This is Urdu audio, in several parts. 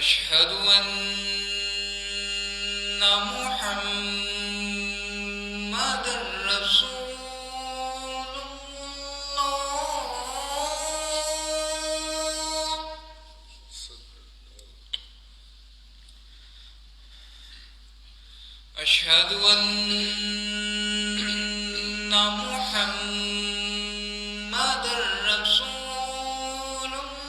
أشهد أن محمد رسول الله. أشهد أن محمد رسول الله.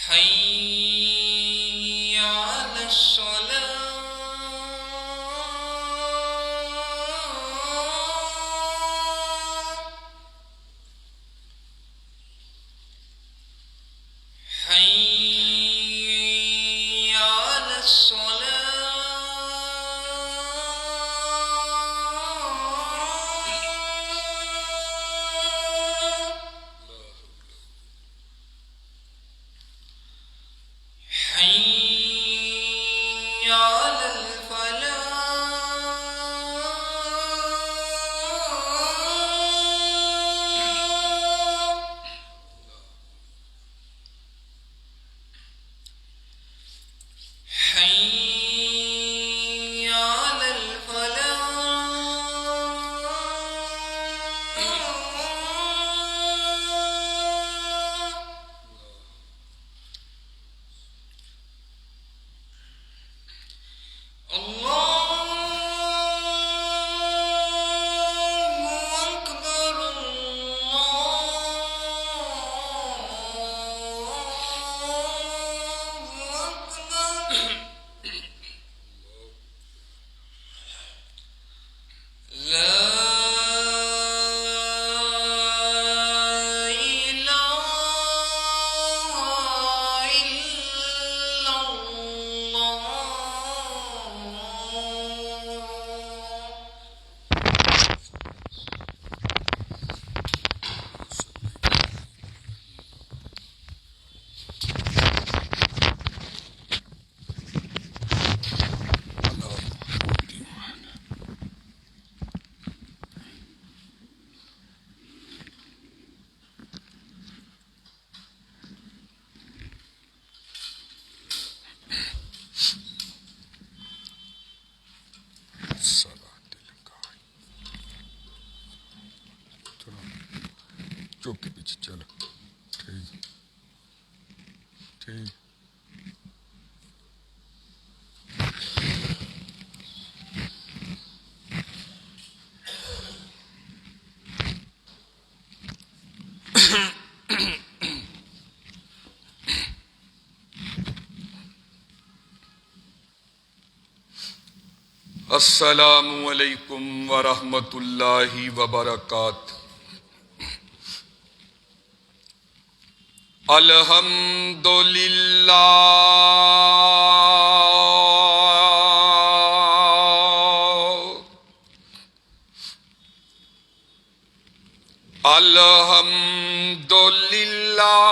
حي على الصلاة. حي على الصلاة. حي على الفلاح. حي على الفلاح. الله أكبر. الله أكبر. لا إله إلا الله. چوک کے پیچھے چلو. ٹھیک ٹھیک. السلام علیکم ورحمۃ اللہ وبرکاتہ. الحمد للہ الحمد للہ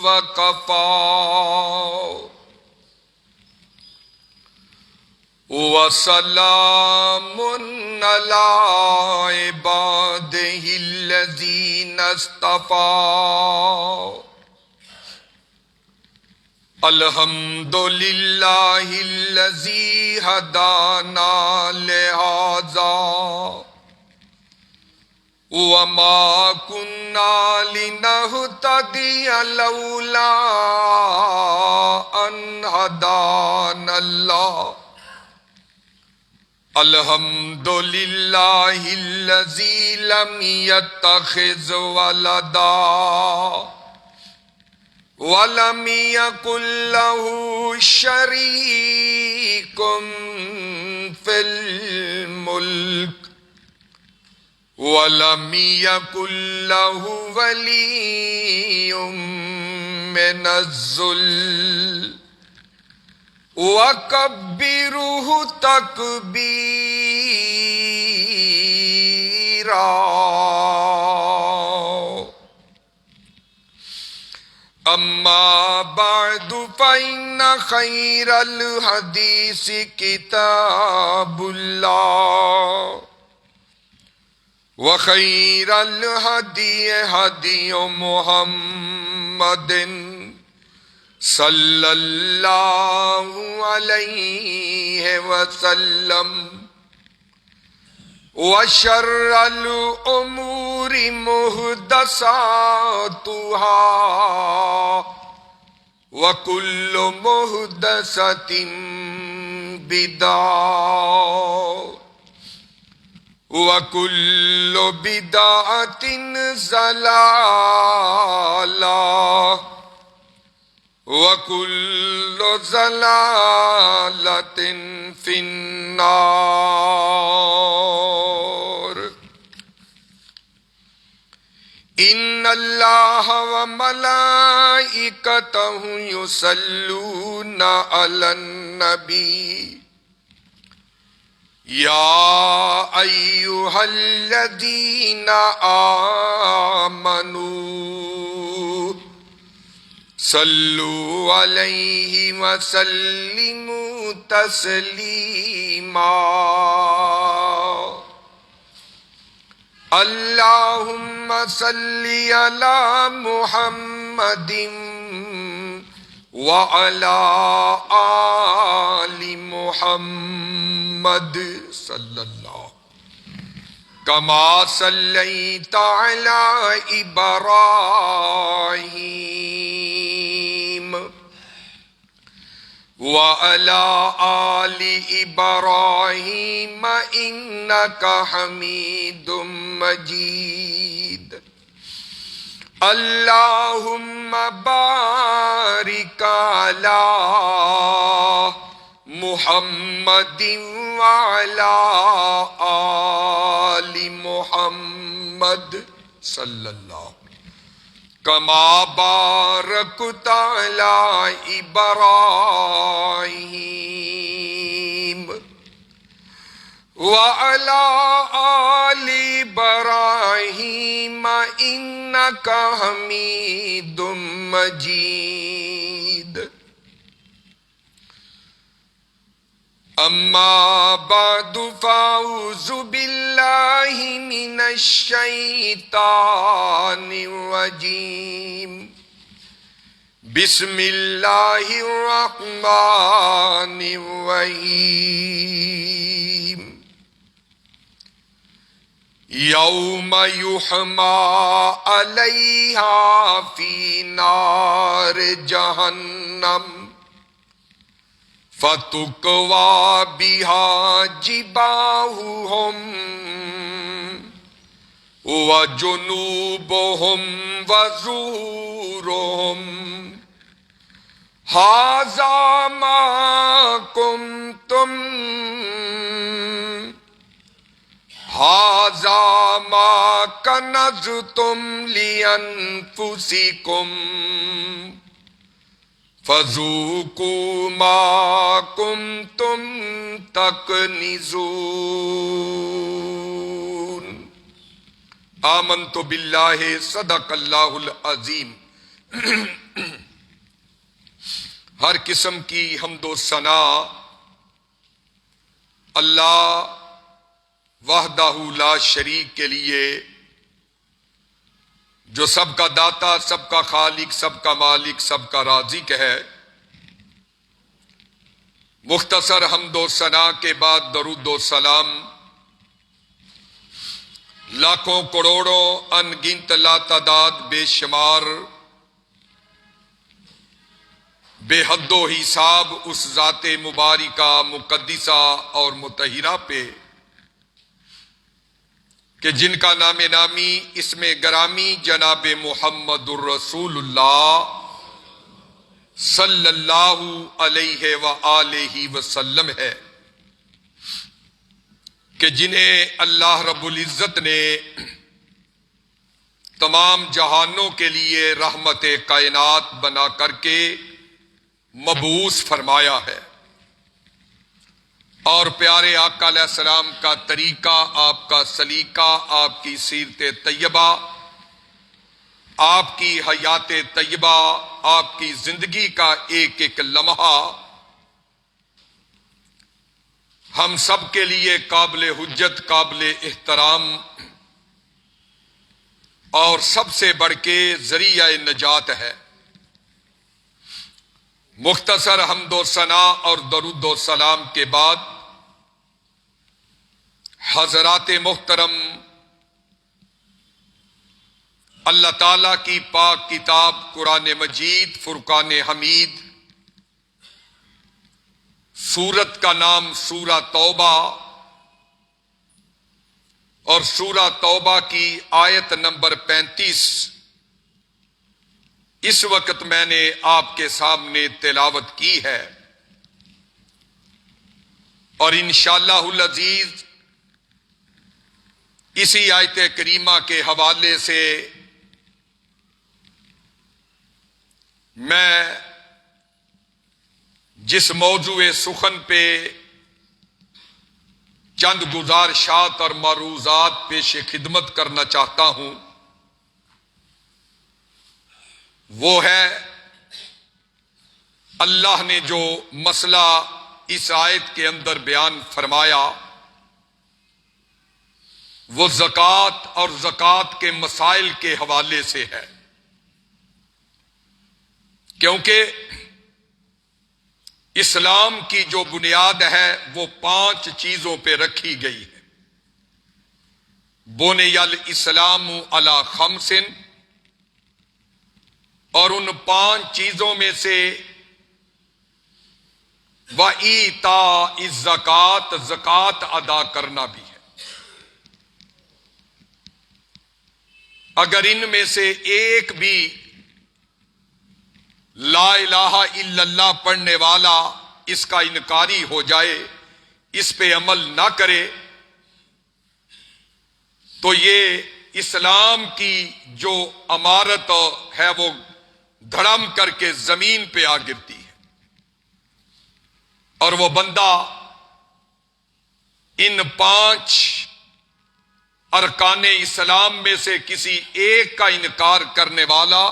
وکفی وسلام علی عبادہ الذین اصطفی. الحمد للہ الذی ہدانا لہذا وما كنا لنهتدي لولا أن هدانا الله. الحمد لله الذي لم يتخذ ولدا ولم يكن له شريك في الملك وَلَمْ يَكُنْ لَهُ وَلِيٌّ مِّنَ الذُّلِّ وَكَبِّرْهُ تَكْبِيرًا. أَمَّا بَعْدُ فَإِنَّ فإن خير الحديث كتاب الله وخير الهدي هدي محمد صلى الله عليه وسلم وشر الأمور محدثاتها وكل محدثة بدعة وكل بدعة ضلالة وكل ضلالة في النار. إن الله وملائكته يصلون على النبي يا أيها الذين آمنوا صلوا عليه وسلموا تسليما. اللهم صل على محمد وعلى آل محمد صلی اللہ كما صليت على إبراهيم وعلى آل إبراهيم إنك حميد مجيد. اللهم بارك على محمد وعلى آل محمد صلی اللہ كما باركت على إبراهيم وعلى آل إبراهيم إنك حميد مجيد. أما بعد فأعوذ بالله من الشيطان الرجيم. بسم الله الرحمن الرحيم. يوم يحمى عليها في نار جهنم فتكوى بها جباههم وجنوبهم وظهورهم هذا ما كنزتم لأنفسكم فذوقوا ما كنتم تكنزون. آمنت باللہ صدق اللہ العظیم. ہر قسم کی حمد و ثنا اللہ وحدہ لا شریک کے لیے، جو سب کا داتا، سب کا خالق، سب کا مالک، سب کا رازق ہے. مختصر حمد و ثنا کے بعد درود و سلام لاکھوں کروڑوں ان گنت لا تعداد بے شمار بے حد و حساب اس ذات مبارکہ مقدسہ اور مطہرہ پہ کہ جن کا نام نامی اسم گرامی جناب محمد الرسول اللہ صلی اللہ علیہ وآلہ وسلم ہے، کہ جنہیں اللہ رب العزت نے تمام جہانوں کے لیے رحمت کائنات بنا کر کے مبعوث فرمایا ہے، اور پیارے آقا علیہ السلام کا طریقہ، آپ کا سلیقہ، آپ کی سیرت طیبہ، آپ کی حیات طیبہ، آپ کی زندگی کا ایک ایک لمحہ ہم سب کے لیے قابل حجت، قابل احترام اور سب سے بڑھ کے ذریعہ نجات ہے۔ مختصر حمد و ثنا اور درود و سلام کے بعد حضرات محترم، اللہ تعالیٰ کی پاک کتاب قرآن مجید فرقان حمید، سورت کا نام سورہ توبہ، اور سورہ توبہ کی آیت نمبر 35 اس وقت میں نے آپ کے سامنے تلاوت کی ہے، اور انشاءاللہ العزیز اسی آیت کریمہ کے حوالے سے میں جس موضوع سخن پہ چند گزارشات اور معروضات پیش خدمت کرنا چاہتا ہوں وہ ہے اللہ نے جو مسئلہ اس آیت کے اندر بیان فرمایا وہ زکوٰۃ اور زکوٰۃ کے مسائل کے حوالے سے ہے، کیونکہ اسلام کی جو بنیاد ہے وہ 5 چیزوں پہ رکھی گئی ہے۔ بنی الاسلام علی 5، اور ان 5 چیزوں میں سے وَإِيتَاءِ الزَّکَاۃ، زکوٰۃ ادا کرنا بھی ہے۔ اگر ان میں سے ایک بھی لا الہ الا اللہ پڑھنے والا اس کا انکاری ہو جائے، اس پہ عمل نہ کرے، تو یہ اسلام کی جو عمارت ہے وہ دھڑم کر کے زمین پہ آ گرتی ہے، اور وہ بندہ ان 5 ارکان اسلام میں سے کسی ایک کا انکار کرنے والا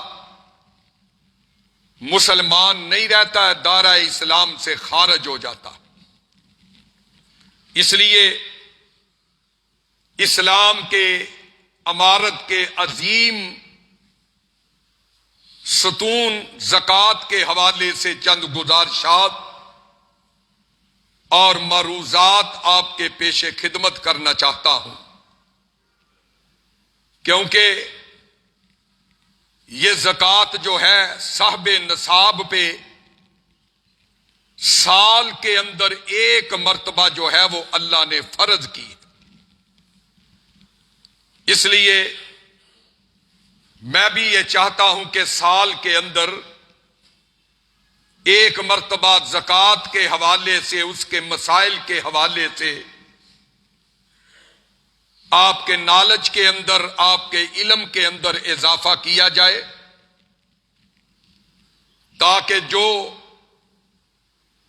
مسلمان نہیں رہتا ہے، دائرہ اسلام سے خارج ہو جاتا۔ اس لیے اسلام کے عمارت کے عظیم ستون زکوٰۃ کے حوالے سے چند گزارشات اور معروضات آپ کے پیش خدمت کرنا چاہتا ہوں، کیونکہ یہ زکوٰۃ جو ہے صاحب نصاب پہ سال کے اندر ایک مرتبہ جو ہے وہ اللہ نے فرض کی، اس لیے میں بھی یہ چاہتا ہوں کہ سال کے اندر ایک مرتبہ زکوٰۃ کے حوالے سے، اس کے مسائل کے حوالے سے آپ کے نالج کے اندر، آپ کے علم کے اندر اضافہ کیا جائے، تاکہ جو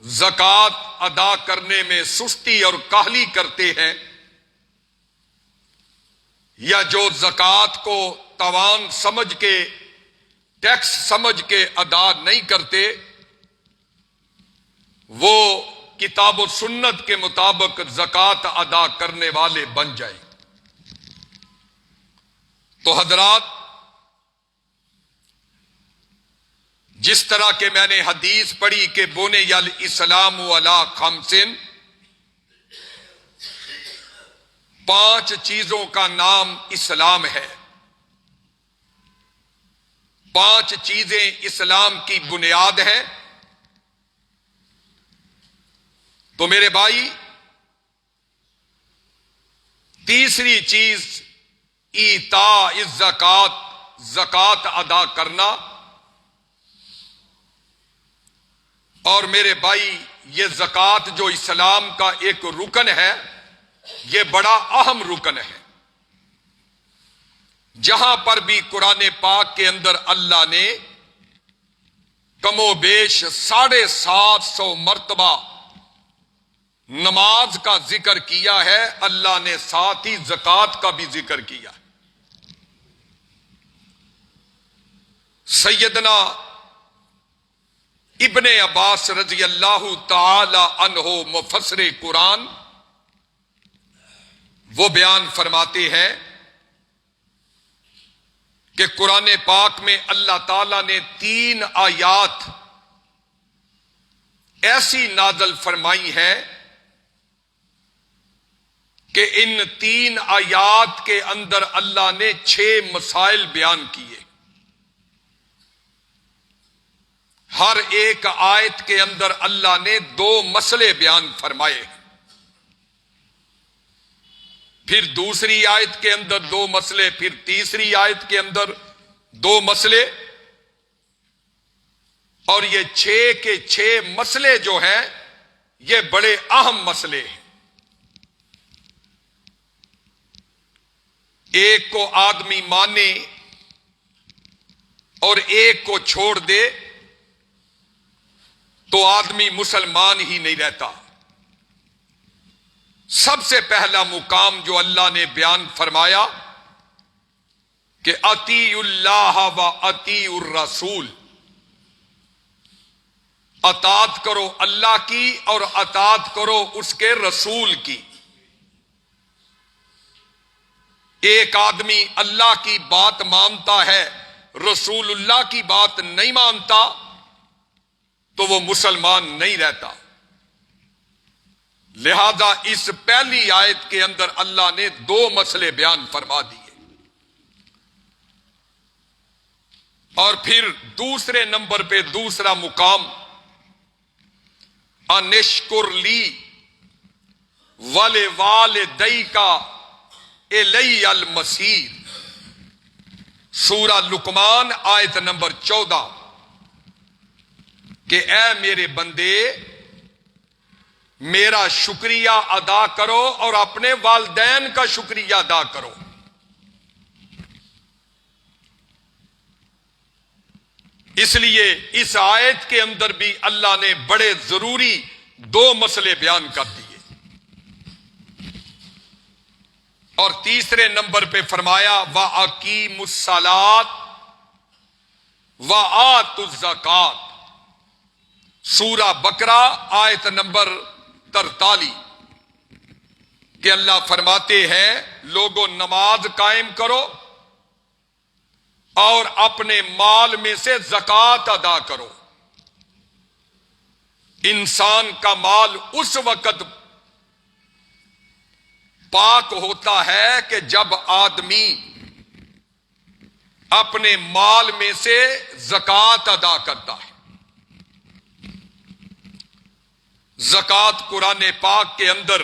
زکوٰۃ ادا کرنے میں سستی اور کاہلی کرتے ہیں، یا جو زکوٰۃ کو تاوان سمجھ کے، ٹیکس سمجھ کے ادا نہیں کرتے، وہ کتاب و سنت کے مطابق زکوٰۃ ادا کرنے والے بن جائیں۔ تو حضرات، جس طرح کہ میں نے حدیث پڑھی کہ بنی الاسلام علی 5، 5 چیزوں کا نام اسلام ہے، 5 چیزیں اسلام کی بنیاد ہیں۔ تو میرے بھائی، تیسری چیز ایتاء الزکات، زکوٰۃ ادا کرنا، اور میرے بھائی یہ زکوٰۃ جو اسلام کا ایک رکن ہے، یہ بڑا اہم رکن ہے۔ جہاں پر بھی قرآن پاک کے اندر اللہ نے کم و بیش 750 مرتبہ نماز کا ذکر کیا ہے، اللہ نے ساتھ ہی زکوٰۃ کا بھی ذکر کیا ہے۔ سیدنا ابن عباس رضی اللہ تعالی عنہ مفسر قرآن وہ بیان فرماتے ہیں کہ قرآن پاک میں اللہ تعالی نے 3 آیات ایسی نازل فرمائی ہے کہ ان 3 آیات کے اندر اللہ نے 6 مسائل بیان کیے. ہر ایک آیت کے اندر اللہ نے 2 مسئلے بیان فرمائے. پھر دوسری آیت کے اندر 2 مسئلے، پھر تیسری آیت کے اندر 2 مسئلے، اور یہ 6 کے 6 مسئلے جو ہیں یہ بڑے اہم مسئلے ہیں. ایک کو آدمی مانے اور ایک کو چھوڑ دے تو آدمی مسلمان ہی نہیں رہتا. سب سے پہلا مقام جو اللہ نے بیان فرمایا کہ اطیعوا اللہ و اطیعوا الرسول، اطاعت کرو اللہ کی اور اطاعت کرو اس کے رسول کی. ایک آدمی اللہ کی بات مانتا ہے، رسول اللہ کی بات نہیں مانتا تو وہ مسلمان نہیں رہتا. لہذا اس پہلی آیت کے اندر اللہ نے 2 مسئلے بیان فرما دیے. اور پھر دوسرے نمبر پہ دوسرا مقام انشکر لی ولوالدیک الی المصیر، سورہ لقمان آیت نمبر 14 کہ اے میرے بندے میرا شکریہ ادا کرو اور اپنے والدین کا شکریہ ادا کرو. اس لیے اس آیت کے اندر بھی اللہ نے بڑے ضروری 2 مسئلے بیان کر دیے. اور تیسرے نمبر پہ فرمایا وَأَقِیمُوا الصَّلَاةَ وَآتُوا الزَّکَاةَ، سورہ بقرہ آیت نمبر 43 کہ اللہ فرماتے ہیں لوگوں نماز قائم کرو اور اپنے مال میں سے زکوٰۃ ادا کرو. انسان کا مال اس وقت پاک ہوتا ہے کہ جب آدمی اپنے مال میں سے زکوٰۃ ادا کرتا ہے. زکوٰۃ قرآن پاک کے اندر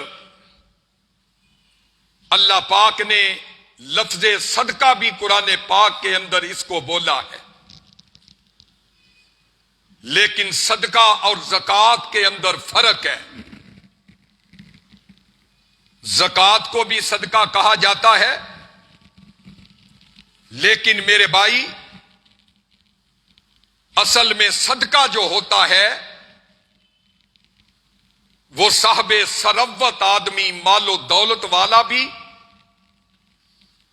اللہ پاک نے لفظ صدقہ بھی قرآن پاک کے اندر اس کو بولا ہے، لیکن صدقہ اور زکوٰۃ کے اندر فرق ہے. زکوٰۃ کو بھی صدقہ کہا جاتا ہے، لیکن میرے بھائی اصل میں صدقہ جو ہوتا ہے وہ صاحب ثروت آدمی مال و دولت والا بھی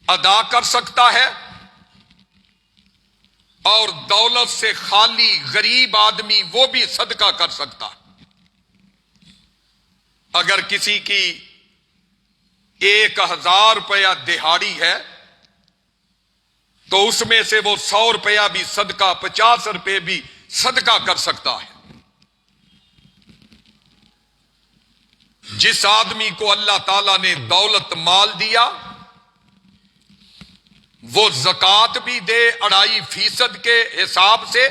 ادا کر سکتا ہے، اور دولت سے خالی غریب آدمی وہ بھی صدقہ کر سکتا ہے. اگر کسی کی 1000 روپیہ دہاڑی ہے تو اس میں سے وہ 100 روپیہ بھی صدقہ، 50 روپے بھی صدقہ کر سکتا ہے. جس آدمی کو اللہ تعالیٰ نے دولت مال دیا وہ زکوٰۃ بھی دے 2.5% کے حساب سے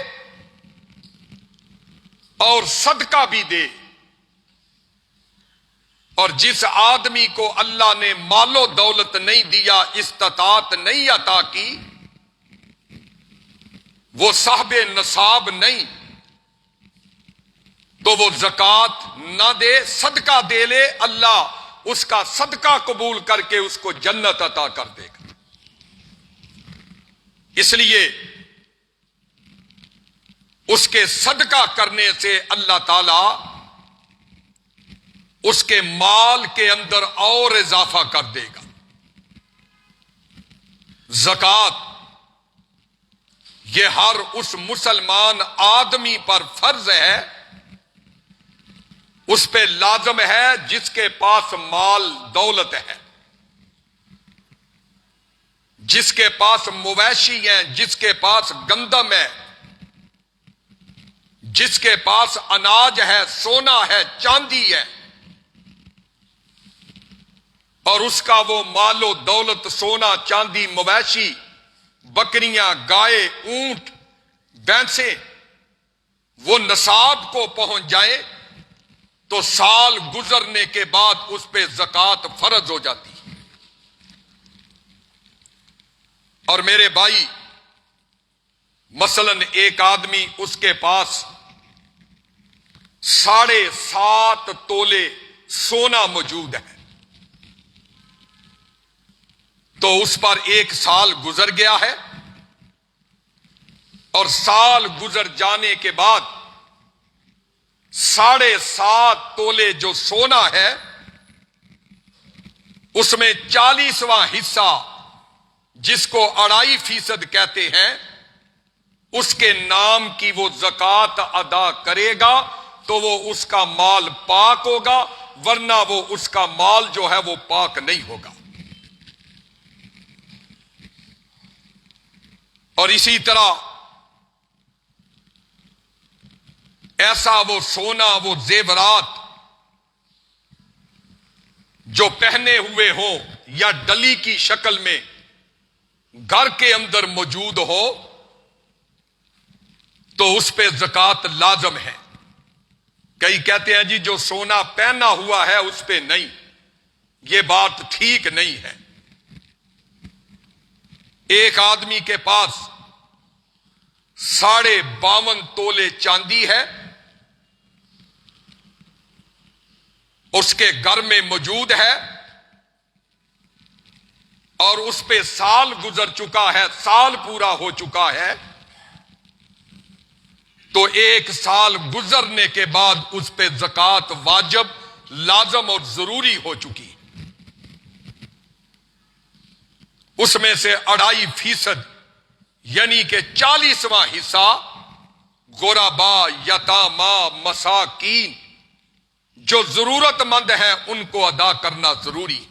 اور صدقہ بھی دے. اور جس آدمی کو اللہ نے مال و دولت نہیں دیا، استطاعت نہیں عطا کی، وہ صاحب نصاب نہیں، تو وہ زکوٰۃ نہ دے، صدقہ دے لے، اللہ اس کا صدقہ قبول کر کے اس کو جنت عطا کر دے گا. اس لیے اس کے صدقہ کرنے سے اللہ تعالی اس کے مال کے اندر اور اضافہ کر دے گا. زکوٰۃ یہ ہر اس مسلمان آدمی پر فرض ہے، اس پہ لازم ہے جس کے پاس مال دولت ہے، جس کے پاس مویشی ہیں، جس کے پاس گندم ہے، جس کے پاس اناج ہے، سونا ہے، چاندی ہے، اور اس کا وہ مال و دولت، سونا، چاندی، مویشی، بکریاں، گائے، اونٹ، بھینسیں، وہ نصاب کو پہنچ جائیں تو سال گزرنے کے بعد اس پہ زکوٰۃ فرض ہو جاتی ہے۔ اور میرے بھائی، مثلاً ایک آدمی، اس کے پاس 7.5 تولے سونا موجود ہے، تو اس پر 1 سال گزر گیا ہے، اور سال گزر جانے کے بعد 7.5 تولے جو سونا ہے اس میں 40واں حصہ، جس کو 2.5% کہتے ہیں، اس کے نام کی وہ زکوٰۃ ادا کرے گا تو وہ اس کا مال پاک ہوگا، ورنہ وہ اس کا مال جو ہے وہ پاک نہیں ہوگا۔ اور اسی طرح ایسا وہ سونا، وہ زیورات جو پہنے ہوئے ہوں یا ڈلی کی شکل میں گھر کے اندر موجود ہو تو اس پہ زکوٰۃ لازم ہے۔ کئی کہتے ہیں جی جو سونا پہنا ہوا ہے اس پہ نہیں، یہ بات ٹھیک نہیں ہے۔ ایک آدمی کے پاس 52.5 تولے چاندی ہے، اس کے گھر میں موجود ہے، اور اس پہ سال گزر چکا ہے، سال پورا ہو چکا ہے، تو 1 سال گزرنے کے بعد اس پہ زکوٰۃ واجب، لازم اور ضروری ہو چکی۔ اس میں سے 2.5% یعنی کہ 40واں حصہ غربا، یتاما، مساکین، جو ضرورت مند ہیں ان کو ادا کرنا ضروری۔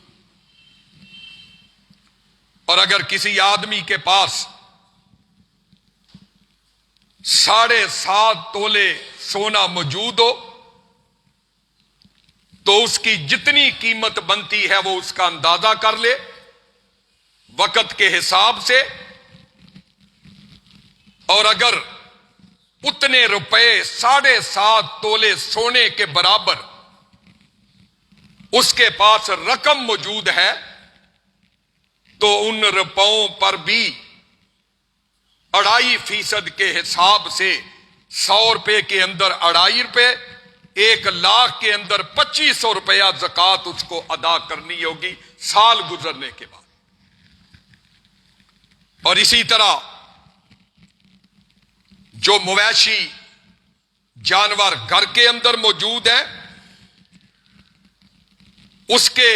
اور اگر کسی آدمی کے پاس 7.5 تولے سونا موجود ہو تو اس کی جتنی قیمت بنتی ہے وہ اس کا اندازہ کر لے وقت کے حساب سے، اور اگر اتنے روپے 7.5 تولے سونے کے برابر اس کے پاس رقم موجود ہے تو ان روپوں پر بھی 2.5% کے حساب سے 100 روپے کے اندر 2.5 روپے، 1 لاکھ کے اندر 2500 روپیہ زکوٰۃ اس کو ادا کرنی ہوگی سال گزرنے کے بعد۔ اور اسی طرح جو مویشی جانور گھر کے اندر موجود ہیں اس کے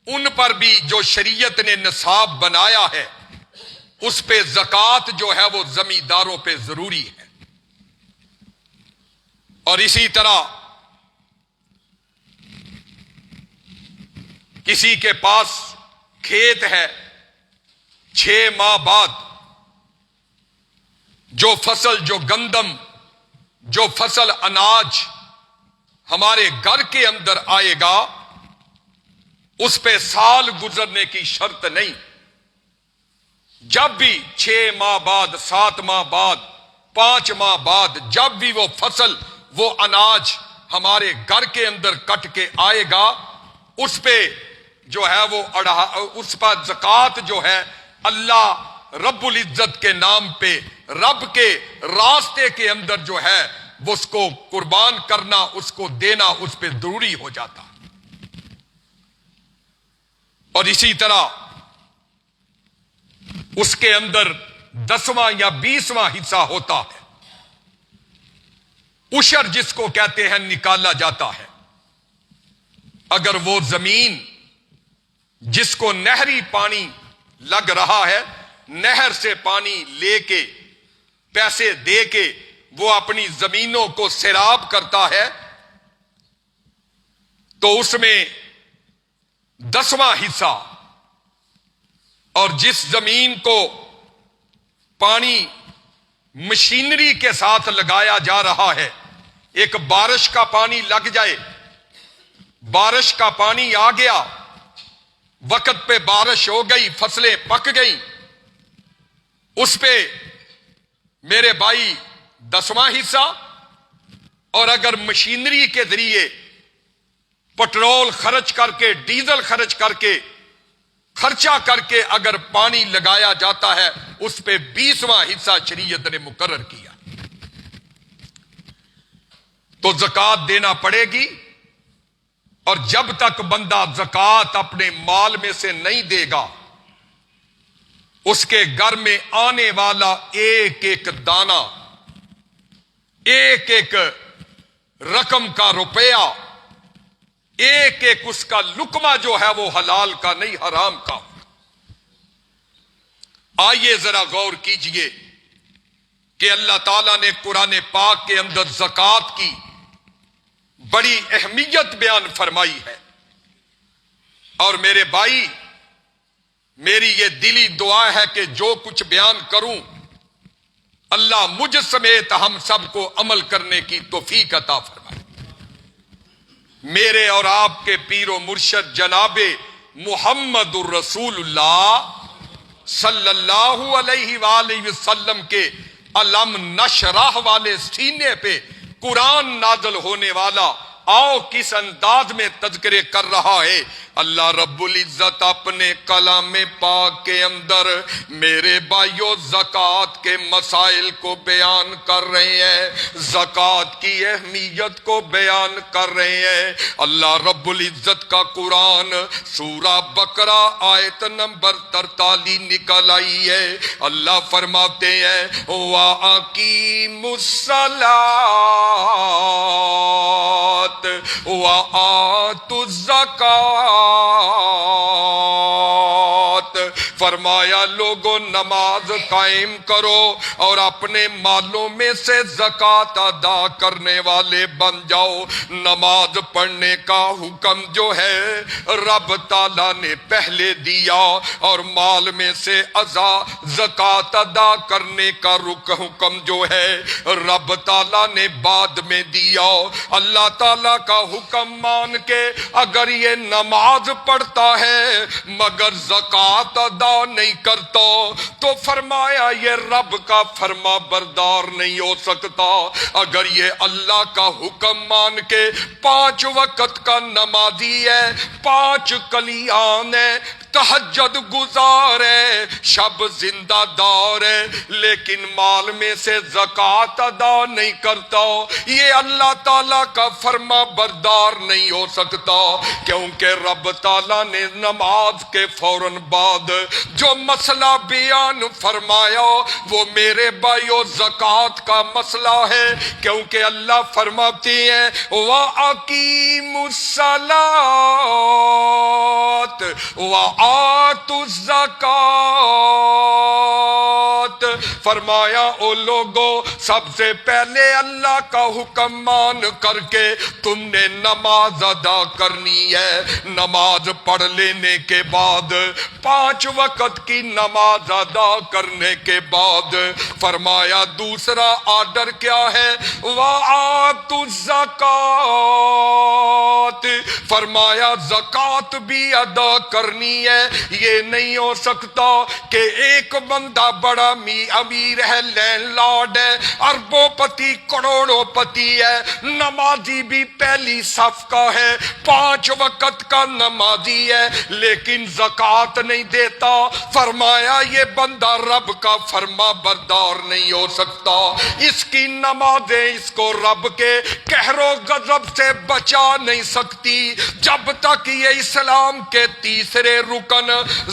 ان پر بھی جو شریعت نے نصاب بنایا ہے اس پہ زکوٰۃ جو ہے وہ زمینداروں پہ ضروری ہے۔ اور اسی طرح کسی کے پاس کھیت ہے، 6 ماہ بعد جو فصل، جو گندم، جو فصل اناج ہمارے گھر کے اندر آئے گا اس پہ سال گزرنے کی شرط نہیں، جب بھی 6 ماہ بعد، 7 ماہ بعد، 5 ماہ بعد جب بھی وہ فصل، وہ اناج ہمارے گھر کے اندر کٹ کے آئے گا اس پہ جو ہے وہ اس پر زکوٰۃ جو ہے اللہ رب العزت کے نام پہ، رب کے راستے کے اندر جو ہے وہ اس کو قربان کرنا، اس کو دینا اس پہ ضروری ہو جاتا۔ اور اسی طرح اس کے اندر 10واں یا 20واں حصہ ہوتا ہے، عشر جس کو کہتے ہیں، نکالا جاتا ہے۔ اگر وہ زمین جس کو نہری پانی لگ رہا ہے، نہر سے پانی لے کے پیسے دے کے وہ اپنی زمینوں کو سیراب کرتا ہے تو اس میں 10واں حصہ، اور جس زمین کو پانی مشینری کے ساتھ لگایا جا رہا ہے، ایک بارش کا پانی لگ جائے، بارش کا پانی آ گیا، وقت پہ بارش ہو گئی، فصلیں پک گئیں، اس پہ میرے بھائی 10واں حصہ، اور اگر مشینری کے ذریعے پٹرول خرچ کر کے، ڈیزل خرچ کر کے، خرچہ کر کے اگر پانی لگایا جاتا ہے، اس پہ 20واں حصہ شریعت نے مقرر کیا۔ تو زکوٰۃ دینا پڑے گی، اور جب تک بندہ زکوٰۃ اپنے مال میں سے نہیں دے گا، اس کے گھر میں آنے والا ایک ایک دانہ، ایک ایک رقم کا روپیہ، ایک ایک اس کا لقمہ جو ہے وہ حلال کا نہیں، حرام کا۔ آئیے ذرا غور کیجئے کہ اللہ تعالیٰ نے قرآن پاک کے اندر زکوٰۃ کی بڑی اہمیت بیان فرمائی ہے۔ اور میرے بھائی، میری یہ دلی دعا ہے کہ جو کچھ بیان کروں، اللہ مجھ سمیت ہم سب کو عمل کرنے کی توفیق عطا فرمائے۔ میرے اور آپ کے پیر و مرشد جناب محمد الرسول اللہ صلی اللہ علیہ وآلہ وسلم کے علم نشرح والے سینے پہ قرآن نازل ہونے والا، آؤ کس انداز میں تذکرے کر رہا ہے۔ اللہ رب العزت اپنے کلام پاک کے اندر میرے بھائیوں زکوٰۃ کے مسائل کو بیان کر رہے ہیں، زکوٰۃ کی اہمیت کو بیان کر رہے ہیں۔ اللہ رب العزت کا قرآن سورہ بقرہ آیت نمبر 43 نکل آئی ہے۔ اللہ فرماتے ہیں وَأَقِیمُوا الصَّلَاةَ وَآتُوا الزَّکَاةَ، فرمایا لوگوں نماز قائم کرو اور اپنے مالوں میں سے زکوٰۃ ادا کرنے والے بن جاؤ۔ نماز پڑھنے کا حکم جو ہے رب تعالیٰ نے پہلے دیا، اور مال میں سے زکوٰۃ ادا کرنے کا حکم جو ہے رب تعالیٰ نے بعد میں دیا۔ اللہ تعالیٰ کا حکم مان کے اگر یہ نماز پڑھتا ہے مگر زکوٰۃ ادا نہیں کرتا تو فرمایا یہ رب کا فرما بردار نہیں ہو سکتا۔ اگر یہ اللہ کا حکم مان کے 5 وقت کا نمازی ہے، 5 کلیان ہے، تہجد گزار ہے، شب زندہ دار ہے، لیکن مال میں سے زکوٰۃ ادا نہیں کرتا، یہ اللہ تعالیٰ کا فرما بردار نہیں ہو سکتا، کیونکہ رب تعالیٰ نے نماز کے فوراً بعد جو مسئلہ بیان فرمایا وہ میرے بھائیو زکوٰۃ کا مسئلہ ہے، کیونکہ اللہ فرماتے ہیں وَأَقِیمُوا الصَّلَاةَ وَآتُوا الزَّکَاةَ، فرمایا او لوگو سب سے پہلے اللہ کا حکم مان کر کے تم نے نماز ادا کرنی ہے۔ نماز پڑھ لینے کے بعد 5 وقت کی نماز ادا کرنے کے بعد فرمایا دوسرا آرڈر کیا ہے وَآتُوا الزَّکَاةَ، فرمایا زکوٰۃ بھی ادا کرنی ہے۔ یہ نہیں ہو سکتا کہ ایک بندہ بڑا امیر ہے، لینڈ لارڈ ہے، اربوں پتی کروڑوں پتی ہے، نمازی بھی پہلی صف کا ہے، 5 وقت کا نمازی ہے، لیکن زکوٰۃ نہیں دیتا۔ فرمایا یہ بندہ رب کا فرما بردار نہیں ہو سکتا، اس کی نمازیں اس کو رب کے قہر و غضب سے بچا نہیں سکتی۔ جب تک یہ اسلام کے تیسرے رکن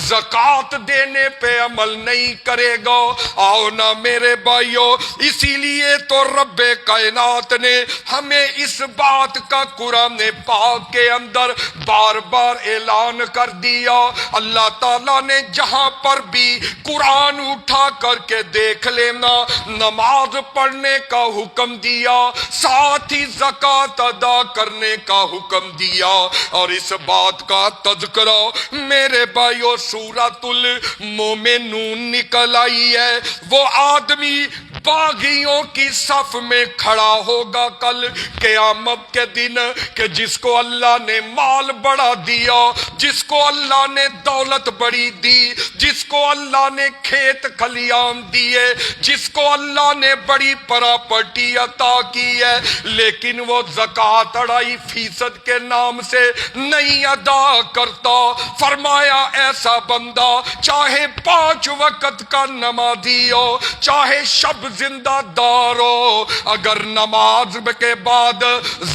زکوٰۃ دینے پہ عمل نہیں کرے گا۔ آؤ نا میرے بھائیو، اسی لیے تو رب کائنات نے ہمیں اس بات کا قرآن پاک کے اندر بار بار اعلان کر دیا۔ اللہ تعالیٰ نے جہاں پر بھی قرآن اٹھا کر کے دیکھ لینا نماز پڑھنے کا حکم دیا، ساتھ ہی زکوٰۃ ادا کرنے کا حکم دیا۔ اور اس بات کا تذکرہ میرے بھائیو سورۃ المومنون نکل آئی ہے۔ وہ آدمی باغیوں کی صف میں کھڑا ہوگا کل قیامت کے دن کہ جس کو اللہ نے مال بڑا دیا، جس کو اللہ نے دولت بڑی دی، جس کو اللہ نے کھیت کھلیان دیے، جس کو اللہ نے بڑی پراپرٹی عطا کی ہے، لیکن وہ زکوٰۃ 2.5% کے نام سے نہیں ادا کرتا۔ فرمایا ایسا بندہ چاہے 5 وقت کا نمازی ہو، چاہے شب زندہ دار ہو، اگر نماز کے بعد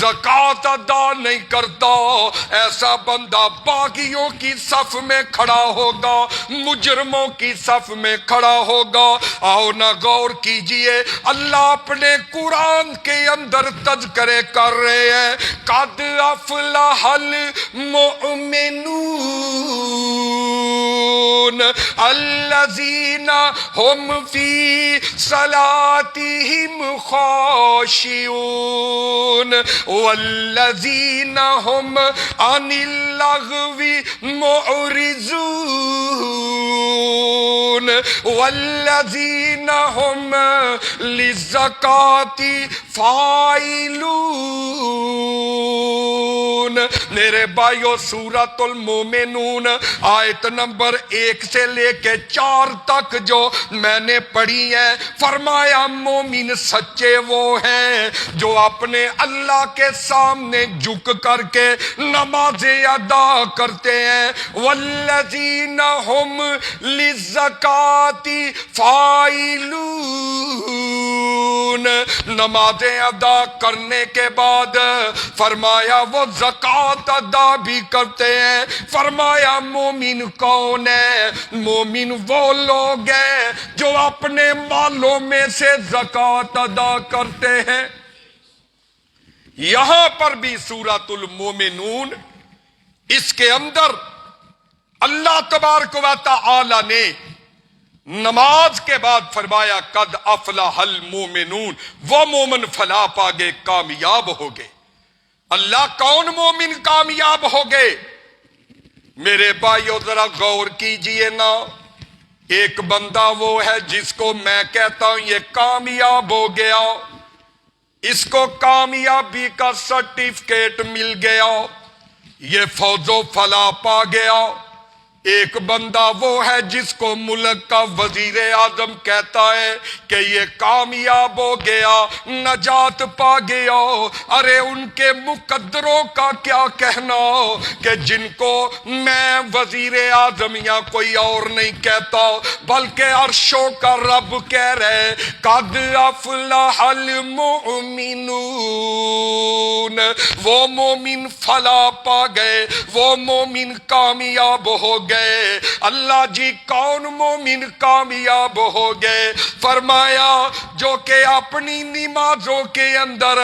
زکوٰۃ ادا نہیں کرتا، ایسا بندہ باغیوں کی صف میں کھڑا ہوگا، مجرموں کی صف میں کھڑا ہوگا۔ آؤ نہ غور کیجئے، اللہ اپنے قرآن کے اندر تذکرے کر رہے ہیں، قد افلح المؤمنون الذین هم فی صلاتهم خاشعون والذین هم عن اللغو معرضون والذین هم للزکاة فاعلون۔ میرے بھائیو سورۃ المومنون آیت نمبر 1 سے لے کے 4 تک جو میں نے پڑھی ہے، فرمایا مومن سچے وہ ہیں جو اپنے اللہ کے سامنے جھک کر کے نمازیں ادا کرتے ہیں۔ والذین هم للزکاة فاعلون، نمازیں ادا کرنے کے بعد فرمایا وہ زکوٰۃ ادا بھی کرتے ہیں۔ فرمایا مومن کون ہے؟ مومن وہ لوگ ہیں جو اپنے مالوں میں سے زکوٰۃ ادا کرتے ہیں۔ یہاں پر بھی سورۃ المومنون اس کے اندر اللہ تبارک و تعالی نے نماز کے بعد فرمایا قد افلح المومنون، وہ مومن فلاح پا گئے، کامیاب ہو گئے۔ اللہ کون مومن کامیاب ہو گئے؟ میرے بھائیو ذرا غور کیجئے نا، ایک بندہ وہ ہے جس کو میں کہتا ہوں یہ کامیاب ہو گیا، اس کو کامیابی کا سرٹیفکیٹ مل گیا، یہ فوز و فلاح پا گیا۔ ایک بندہ وہ ہے جس کو ملک کا وزیر اعظم کہتا ہے کہ یہ کامیاب ہو گیا، نجات پا گیا۔ ارے ان کے مقدروں کا کیا کہنا کہ جن کو میں وزیر اعظم یا کوئی اور نہیں کہتا بلکہ عرشوں کا رب کہہ رہے قد افلح المؤمنون، وہ مومن فلاح پا گئے، وہ مومن کامیاب ہو گئے۔ اللہ جی کون مومن کامیاب ہو گئے؟ فرمایا جو کہ اپنی نمازوں کے اندر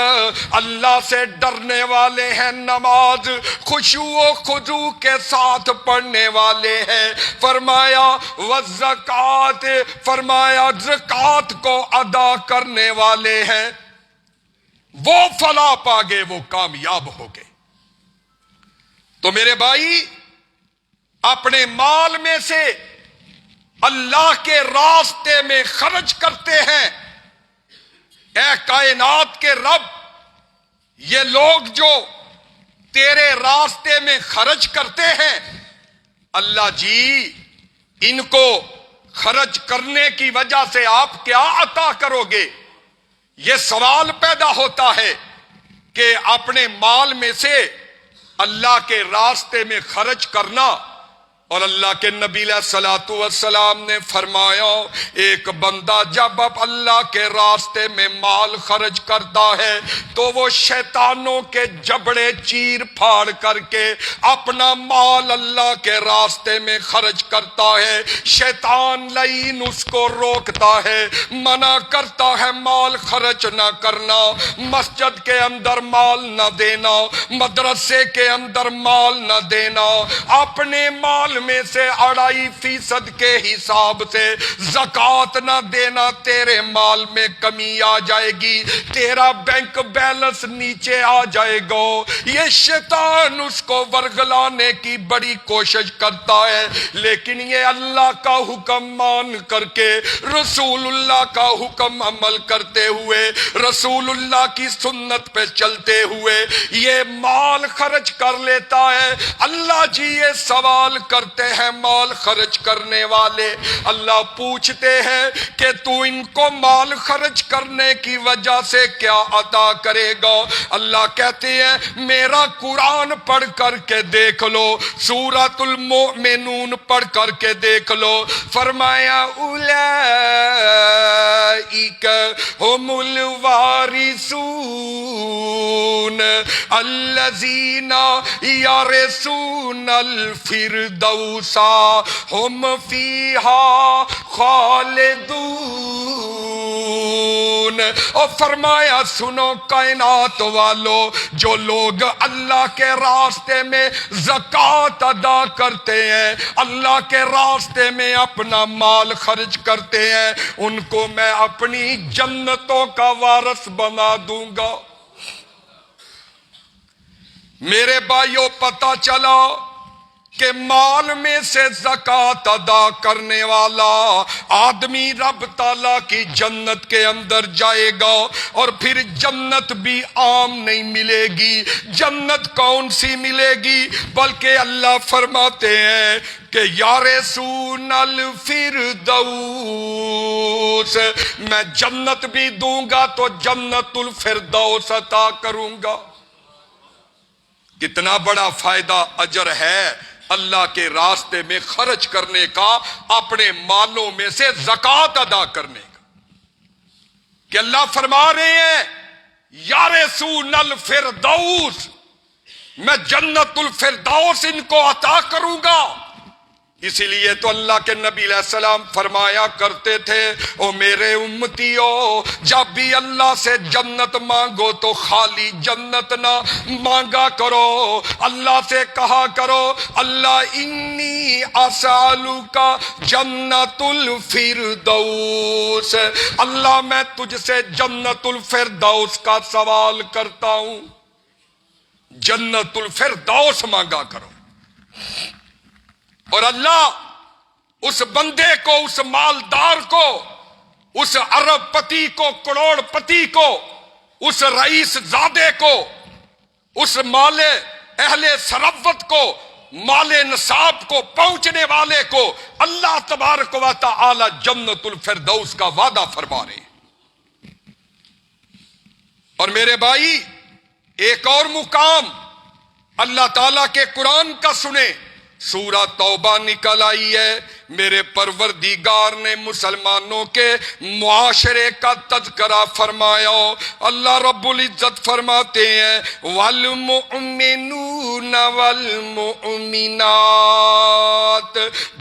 اللہ سے ڈرنے والے ہیں، نماز خشوع و خضوع کے ساتھ پڑھنے والے ہیں۔ فرمایا والزکوٰۃ، فرمایا زکوٰۃ کو ادا کرنے والے ہیں، وہ فلاح پا گئے، وہ کامیاب ہو گئے۔ تو میرے بھائی اپنے مال میں سے اللہ کے راستے میں خرچ کرتے ہیں۔ اے کائنات کے رب، یہ لوگ جو تیرے راستے میں خرچ کرتے ہیں، اللہ جی ان کو خرچ کرنے کی وجہ سے آپ کیا عطا کرو گے؟ یہ سوال پیدا ہوتا ہے کہ اپنے مال میں سے اللہ کے راستے میں خرچ کرنا اور اللہ کے نبی علیہ الصلوۃ والسلام نے فرمایا ایک بندہ جب اب اللہ کے راستے میں مال خرچ کرتا ہے تو وہ شیطانوں کے جبڑے چیر پھاڑ کر کے اپنا مال اللہ کے راستے میں خرچ کرتا ہے. شیطان لعین اس کو روکتا ہے، منع کرتا ہے مال خرچ نہ کرنا، مسجد کے اندر مال نہ دینا، مدرسے کے اندر مال نہ دینا، اپنے مال میں سے 2.5% کے حساب سے زکوٰۃ نہ دینا، تیرے مال میں کمی آ جائے گی، تیرا بینک بیلنس نیچے آ جائے گا. یہ شیطان اس کو ورگلانے کی بڑی کوشش کرتا ہے، لیکن یہ اللہ کا حکم مان کر کے، رسول اللہ کا حکم عمل کرتے ہوئے، رسول اللہ کی سنت پہ چلتے ہوئے یہ مال خرچ کر لیتا ہے. اللہ جی یہ سوال کرتے ہیں مال خرچ کرنے والے، اللہ پوچھتے ہیں کہ تو ان کو مال خرچ کرنے کی وجہ سے کیا عطا کرے گا؟ اللہ کہتے ہیں میرا قرآن پڑھ کر کے دیکھ لو، سورۃ المؤمنون پڑھ کر کے دیکھ لو. فرمایا اولئک هم الوارثون الذین یرثون الفردوس هم فیہا خالدون. اور فرمایا سنو کائنات والو، جو لوگ اللہ کے راستے میں زکوٰۃ ادا کرتے ہیں، اللہ کے راستے میں اپنا مال خرچ کرتے ہیں، ان کو میں اپنی جنتوں کا وارث بنا دوں گا. میرے بھائیوں پتہ چلا کہ مال میں سے زکوٰۃ ادا کرنے والا آدمی رب تعالیٰ کی جنت کے اندر جائے گا. اور پھر جنت بھی عام نہیں ملے گی. جنت کون سی ملے گی؟ بلکہ اللہ فرماتے ہیں کہ یارثون الفردوس، میں جنت بھی دوں گا تو جنت الفردوس عطا کروں گا. کتنا بڑا فائدہ اجر ہے اللہ کے راستے میں خرچ کرنے کا، اپنے مالوں میں سے زکوٰۃ ادا کرنے کا. کہ اللہ فرما رہے ہیں یارثون الفردوس، میں جنت الفردوس ان کو عطا کروں گا. اسی لیے تو اللہ کے نبی علیہ السلام فرمایا کرتے تھے او میرے امتیو، جب بھی اللہ سے جنت مانگو تو خالی جنت نہ مانگا کرو، اللہ سے کہا کرو اللہ انی اسالک جنت الفردوس، اللہ میں تجھ سے جنت الفردوس کا سوال کرتا ہوں. جنت الفردوس مانگا کرو. اور اللہ اس بندے کو، اس مالدار کو، اس ارب پتی کو، کروڑ پتی کو، اس رئیس زادے کو، اس مال اہل ثروت کو، مال نصاب کو پہنچنے والے کو اللہ تبارک و تعالی جنت الفردوس کا وعدہ فرما رہے ہیں. اور میرے بھائی ایک اور مقام اللہ تعالیٰ کے قرآن کا سنیں. سورہ توبہ نکل آئی ہے. میرے پروردگار نے مسلمانوں کے معاشرے کا تذکرہ فرمایا. اللہ رب العزت فرماتے ہیں والمؤمنون والمؤمنات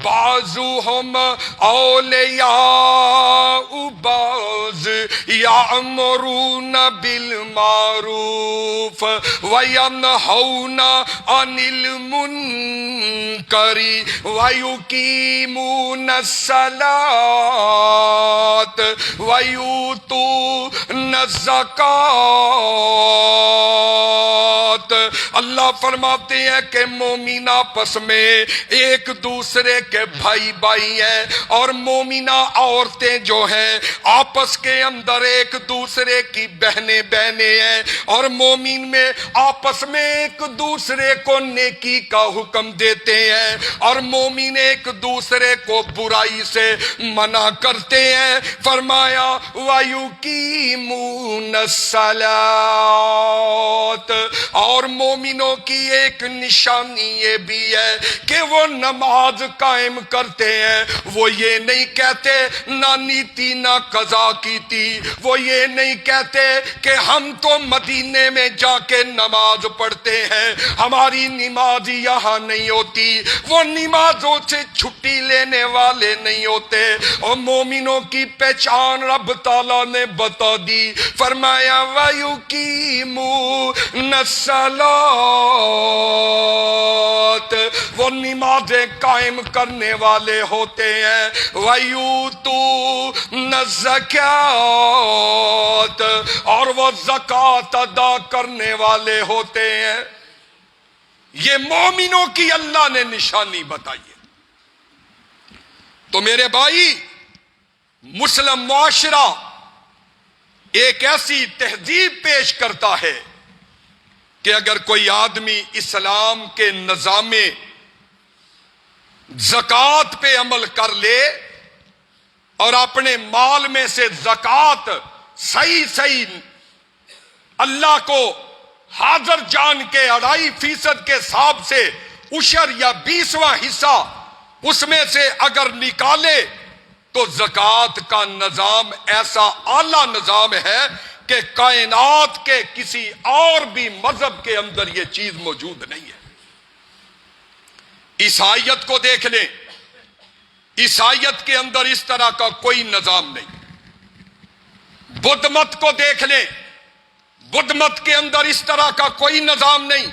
بعضهم اولیاء بعض یأمرون بالمعروف وینہون عن المنکر وَيُقِيمُونَ الصَّلَاةَ وَيُؤْتُونَ الزَّكَاةَ. اللہ فرماتے ہیں کہ مومن آپس میں ایک دوسرے کے بھائی بھائی ہیں، اور مومنہ عورتیں جو ہیں آپس کے اندر ایک دوسرے کی بہنیں ہیں، اور مومن میں آپس میں ایک دوسرے کو نیکی کا حکم دیتے ہیں، اور مومن ایک دوسرے کو برائی سے منع کرتے ہیں. فرمایا وَيُقِيمُونَ الصَّلَاةَ، اور مومنوں کی ایک نشانی یہ بھی ہے کہ وہ نماز قائم کرتے ہیں. وہ یہ نہیں کہتے نہ نیتی نہ قضا کی تھی، وہ یہ نہیں کہتے کہ ہم تو مدینے میں جا کے نماز پڑھتے ہیں، ہماری نماز یہاں نہیں ہوتی. وہ نمازوں سے چھٹی لینے والے نہیں ہوتے. اور مومنوں کی پہچان رب تعالیٰ نے بتا دی، فرمایا وَيُقِيمُونَ الصَّلَاةَ، وہ نمازیں قائم کرنے والے ہوتے ہیں. وَيُؤْتُونَ الزَّكَاةَ، اور وہ زکوٰۃ ادا کرنے والے ہوتے ہیں. یہ مومنوں کی اللہ نے نشانی بتائی ہے. تو میرے بھائی، مسلم معاشرہ ایک ایسی تہذیب پیش کرتا ہے کہ اگر کوئی آدمی اسلام کے نظام زکوٰۃ پہ عمل کر لے اور اپنے مال میں سے زکوٰۃ صحیح اللہ کو حاضر جان کے 2.5% کے حساب سے عشر یا 20واں حصہ اس میں سے اگر نکالے تو زکوٰۃ کا نظام ایسا اعلیٰ نظام ہے کہ کائنات کے کسی اور بھی مذہب کے اندر یہ چیز موجود نہیں ہے. عیسائیت کو دیکھ لیں، عیسائیت کے اندر اس طرح کا کوئی نظام نہیں. بدھ مت کو دیکھ لیں، بدھ مت کے اندر اس طرح کا کوئی نظام نہیں.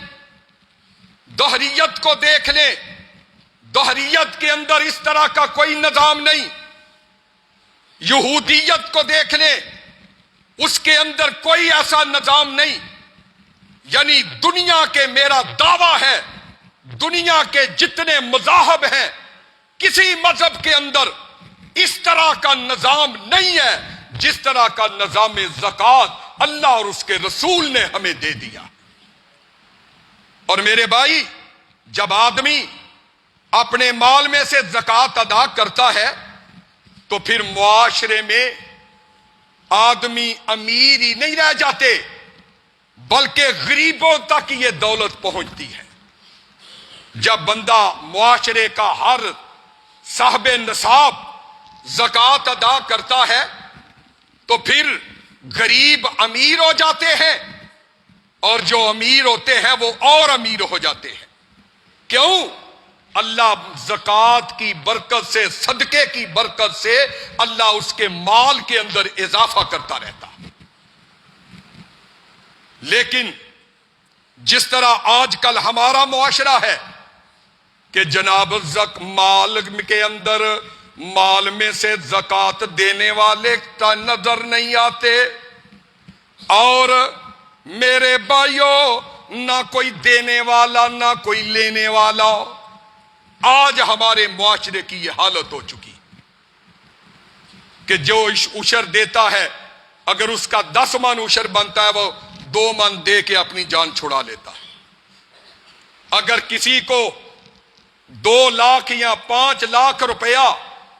دہریت کو دیکھ لیں، دہریت کے اندر اس طرح کا کوئی نظام نہیں. یہودیت کو دیکھ لیں، اس کے اندر کوئی ایسا نظام نہیں. یعنی دنیا کے، میرا دعویٰ ہے دنیا کے جتنے مذاہب ہیں کسی مذہب کے اندر اس طرح کا نظام نہیں ہے جس طرح کا نظام زکوٰۃ اللہ اور اس کے رسول نے ہمیں دے دیا. اور میرے بھائی، جب آدمی اپنے مال میں سے زکوٰۃ ادا کرتا ہے تو پھر معاشرے میں آدمی امیر ہی نہیں رہ جاتے بلکہ غریبوں تک یہ دولت پہنچتی ہے. جب بندہ معاشرے کا ہر صاحب نصاب زکوٰۃ ادا کرتا ہے تو پھر غریب امیر ہو جاتے ہیں اور جو امیر ہوتے ہیں وہ اور امیر ہو جاتے ہیں. کیوں؟ اللہ زکوٰۃ کی برکت سے، صدقے کی برکت سے اللہ اس کے مال کے اندر اضافہ کرتا رہتا. لیکن جس طرح آج کل ہمارا معاشرہ ہے کہ جناب مال کے اندر مال میں سے زکوٰۃ دینے والے نظر نہیں آتے، اور میرے بھائیوں نہ کوئی دینے والا نہ کوئی لینے والا. آج ہمارے معاشرے کی یہ حالت ہو چکی کہ جو عشر دیتا ہے اگر اس کا 10 من عشر بنتا ہے وہ 2 من دے کے اپنی جان چھڑا لیتا ہے. اگر کسی کو 2 لاکھ یا 5 لاکھ روپیہ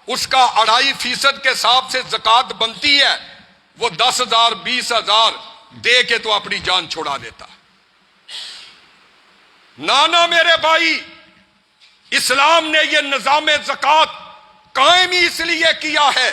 اس کا 2.5% کے حساب سے زکوٰۃ بنتی ہے، وہ 10,000 20,000 دے کے تو اپنی جان چھڑا دیتا. نانا میرے بھائی، اسلام نے یہ نظام زکوٰۃ قائم ہی اس لیے کیا ہے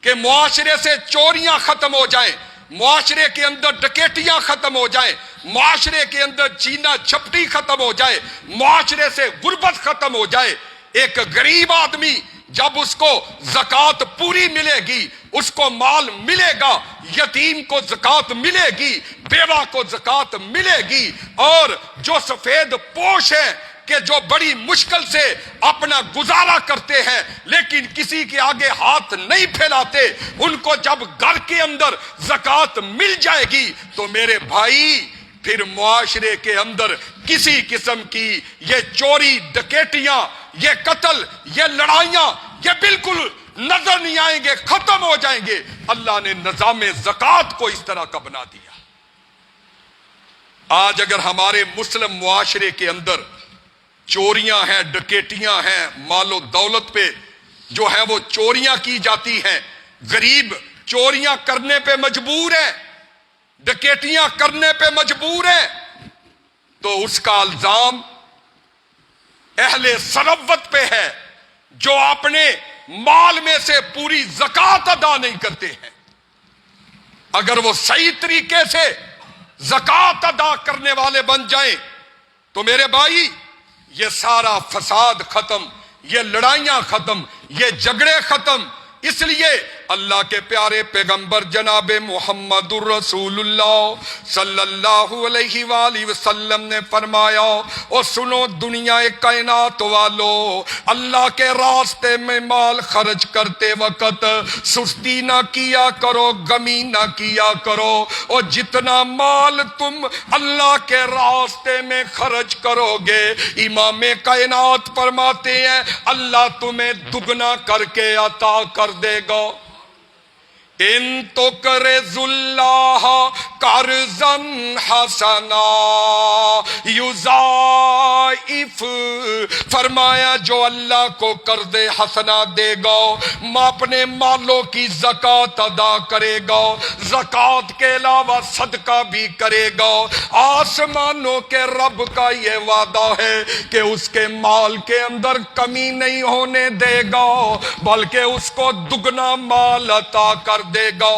کہ معاشرے سے چوریاں ختم ہو جائیں، معاشرے کے اندر ڈکیتیاں ختم ہو جائیں، معاشرے کے اندر چینا چھپٹی ختم ہو جائے، معاشرے سے غربت ختم ہو جائے. ایک غریب آدمی جب اس کو زکوٰۃ پوری ملے گی، اس کو مال ملے گا، یتیم کو زکوٰۃ ملے گی، بیوہ کو زکوٰۃ ملے گی، اور جو سفید پوش ہیں کہ جو بڑی مشکل سے اپنا گزارا کرتے ہیں لیکن کسی کے آگے ہاتھ نہیں پھیلاتے، ان کو جب گھر کے اندر زکوٰۃ مل جائے گی تو میرے بھائی پھر معاشرے کے اندر کسی قسم کی یہ چوری ڈکیتیاں، یہ قتل، یہ لڑائیاں، یہ بالکل نظر نہیں آئیں گے، ختم ہو جائیں گے. اللہ نے نظام زکوٰۃ کو اس طرح کا بنا دیا. آج اگر ہمارے مسلم معاشرے کے اندر چوریاں ہیں، ڈکیتیاں ہیں، مال و دولت پہ جو ہے وہ چوریاں کی جاتی ہیں، غریب چوریاں کرنے پہ مجبور ہے، ڈکیتیاں کرنے پہ مجبور ہے، تو اس کا الزام اہل ثروت پہ ہے جو اپنے مال میں سے پوری زکوٰۃ ادا نہیں کرتے ہیں۔ اگر وہ صحیح طریقے سے زکوٰۃ ادا کرنے والے بن جائیں تو میرے بھائی یہ سارا فساد ختم، یہ لڑائیاں ختم، یہ جھگڑے ختم۔ اس لیے اللہ کے پیارے پیغمبر جناب محمد الرسول اللہ صلی اللہ علیہ وآلہ وسلم نے فرمایا، اور سنو دنیا کائنات والو، اللہ کے راستے میں مال خرچ کرتے وقت سستی نہ کیا کرو، غمی نہ کیا کرو، اور جتنا مال تم اللہ کے راستے میں خرچ کرو گے، امام کائنات فرماتے ہیں اللہ تمہیں دگنا کر کے عطا کر دے گا۔ ان تقرض اللہ قرضا حسنا یضاعف، فرمایا جو اللہ کو قرض حسنا دے گا ماں اپنے مالوں کی زکوٰۃ ادا کرے گا، زکوٰۃ کے علاوہ صدقہ بھی کرے گا، آسمانوں کے رب کا یہ وعدہ ہے کہ اس کے مال کے اندر کمی نہیں ہونے دے گا، بلکہ اس کو دگنا مال عطا کر دے گا۔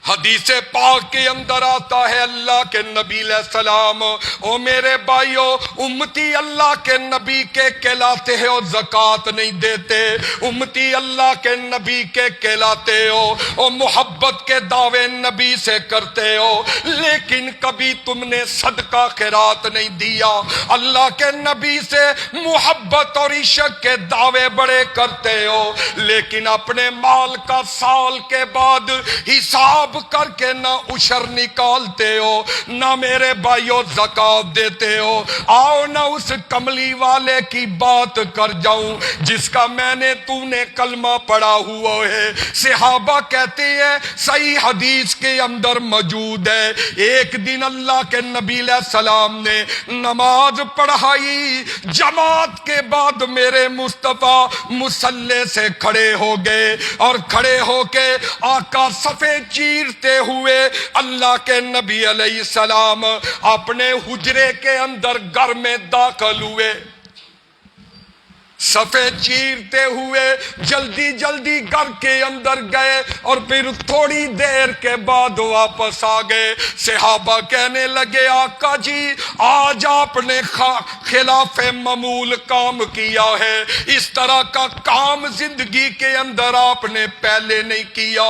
حدیث پاک کے اندر آتا ہے اللہ کے نبی علیہ السلام، او میرے بھائیو، امتی اللہ کے نبی کے کہلاتے ہو زکوٰۃ نہیں دیتے، امتی اللہ کے نبی کے کہلاتے ہو، او محبت کے دعوے نبی سے کرتے ہو، لیکن کبھی تم نے صدقہ خیرات نہیں دیا، اللہ کے نبی سے محبت اور عشق کے دعوے بڑے کرتے ہو، لیکن اپنے مال کا سال کے بعد حساب کر کے نہ عشر نکالتے ہو، نہ میرے بھائیو زکوٰۃ دیتے ہو۔ آؤ نہ اس کملی والے کی بات کر جاؤں جس کا میں نے تو نے کلمہ پڑھا ہوا ہے۔ صحابہ کہتے ہیں صحیح حدیث کے اندر موجود ہے، ایک دن اللہ کے نبی علیہ السلام نے نماز پڑھائی، جماعت کے بعد میرے مصطفیٰ مصلی سے کھڑے ہو گئے، اور کھڑے ہو کے آقا صفے چیرتے ہوئے اللہ کے نبی علیہ السلام اپنے حجرے کے اندر گھر میں داخل ہوئے، صفے چیرتے ہوئے جلدی جلدی گھر کے اندر گئے، اور پھر تھوڑی دیر کے بعد واپس آ گئے۔ صحابہ کہنے لگے آقا جی آج آپ نے خلاف معمول کام کیا ہے، اس طرح کا کام زندگی کے اندر آپ نے پہلے نہیں کیا۔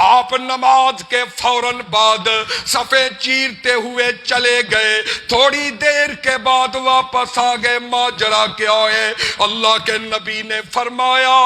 آپ نماز کے فوراً بعد صفے چیرتے ہوئے چلے گئے، تھوڑی دیر کے بعد واپس آ گئے، ماجرا کیا ہے؟ اللہ کے نبی نے فرمایا،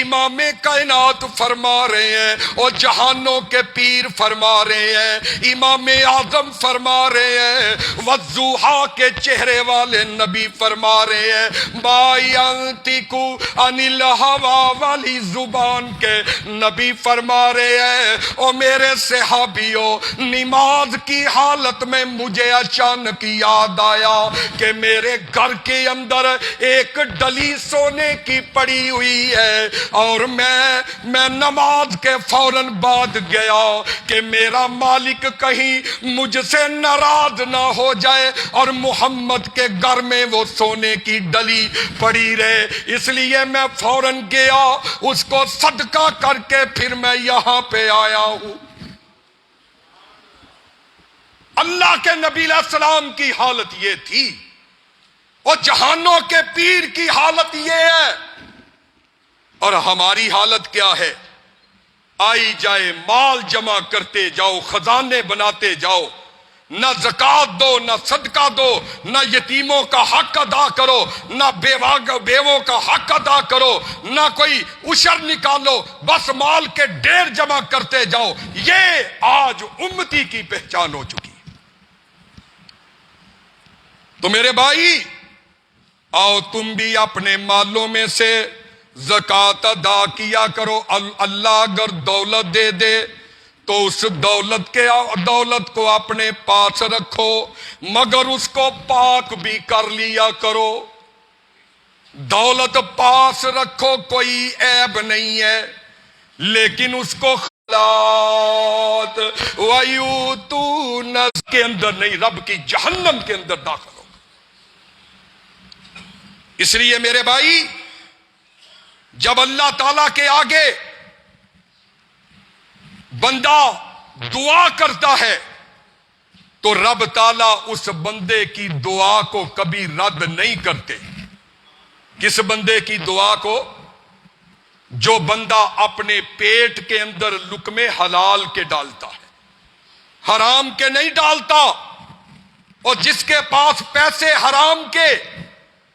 امام کائنات فرما رہے ہیں، اور جہانوں کے پیر فرما رہے ہیں، امام اعظم فرما رہے ہیں، والضحیٰ کے چہرے والے نبی فرما رہے ہیں، ما ینطق عن الہویٰ والی زبان کے نبی فرما رہے ہیں، اور میرے صحابیوں نماز کی حالت میں مجھے اچانک یاد آیا کہ میرے گھر کے اندر ایک ڈلی سونے کی پڑی ہوئی ہے، اور میں نماز کے فوراً بعد گیا کہ میرا مالک کہیں مجھ سے ناراض نہ ہو جائے اور محمد کے گھر میں وہ سونے کی ڈلی پڑی رہے، اس لیے میں فوراً گیا، اس کو صدقہ کر کے پھر میں یہاں پہ آیا ہوں۔ اللہ کے نبی علیہ السلام کی حالت یہ تھی، اور جہانوں کے پیر کی حالت یہ ہے، اور ہماری حالت کیا ہے؟ آئی جائے مال جمع کرتے جاؤ، خزانے بناتے جاؤ، نہ زکوٰۃ دو، نہ صدقہ دو، نہ یتیموں کا حق ادا کرو، نہ بیووں کا حق ادا کرو، نہ کوئی عشر نکالو، بس مال کے ڈھیر جمع کرتے جاؤ۔ یہ آج امتی کی پہچان ہو چکی۔ تو میرے بھائی آؤ تم بھی اپنے مالوں میں سے زکوٰۃ ادا کیا کرو۔ اللہ اگر دولت دے دے تو اس دولت کو اپنے پاس رکھو، مگر اس کو پاک بھی کر لیا کرو۔ دولت پاس رکھو کوئی عیب نہیں ہے، لیکن اس کو خلات وَيُؤْتُونَ کے اندر نہیں، رب کی جہنم کے اندر داخل ہو۔ اس لیے میرے بھائی، جب اللہ تعالیٰ کے آگے بندہ دعا کرتا ہے تو رب تعالیٰ اس بندے کی دعا کو کبھی رد نہیں کرتے۔ کس بندے کی دعا کو؟ جو بندہ اپنے پیٹ کے اندر لقمے حلال کے ڈالتا ہے، حرام کے نہیں ڈالتا، اور جس کے پاس پیسے حرام کے،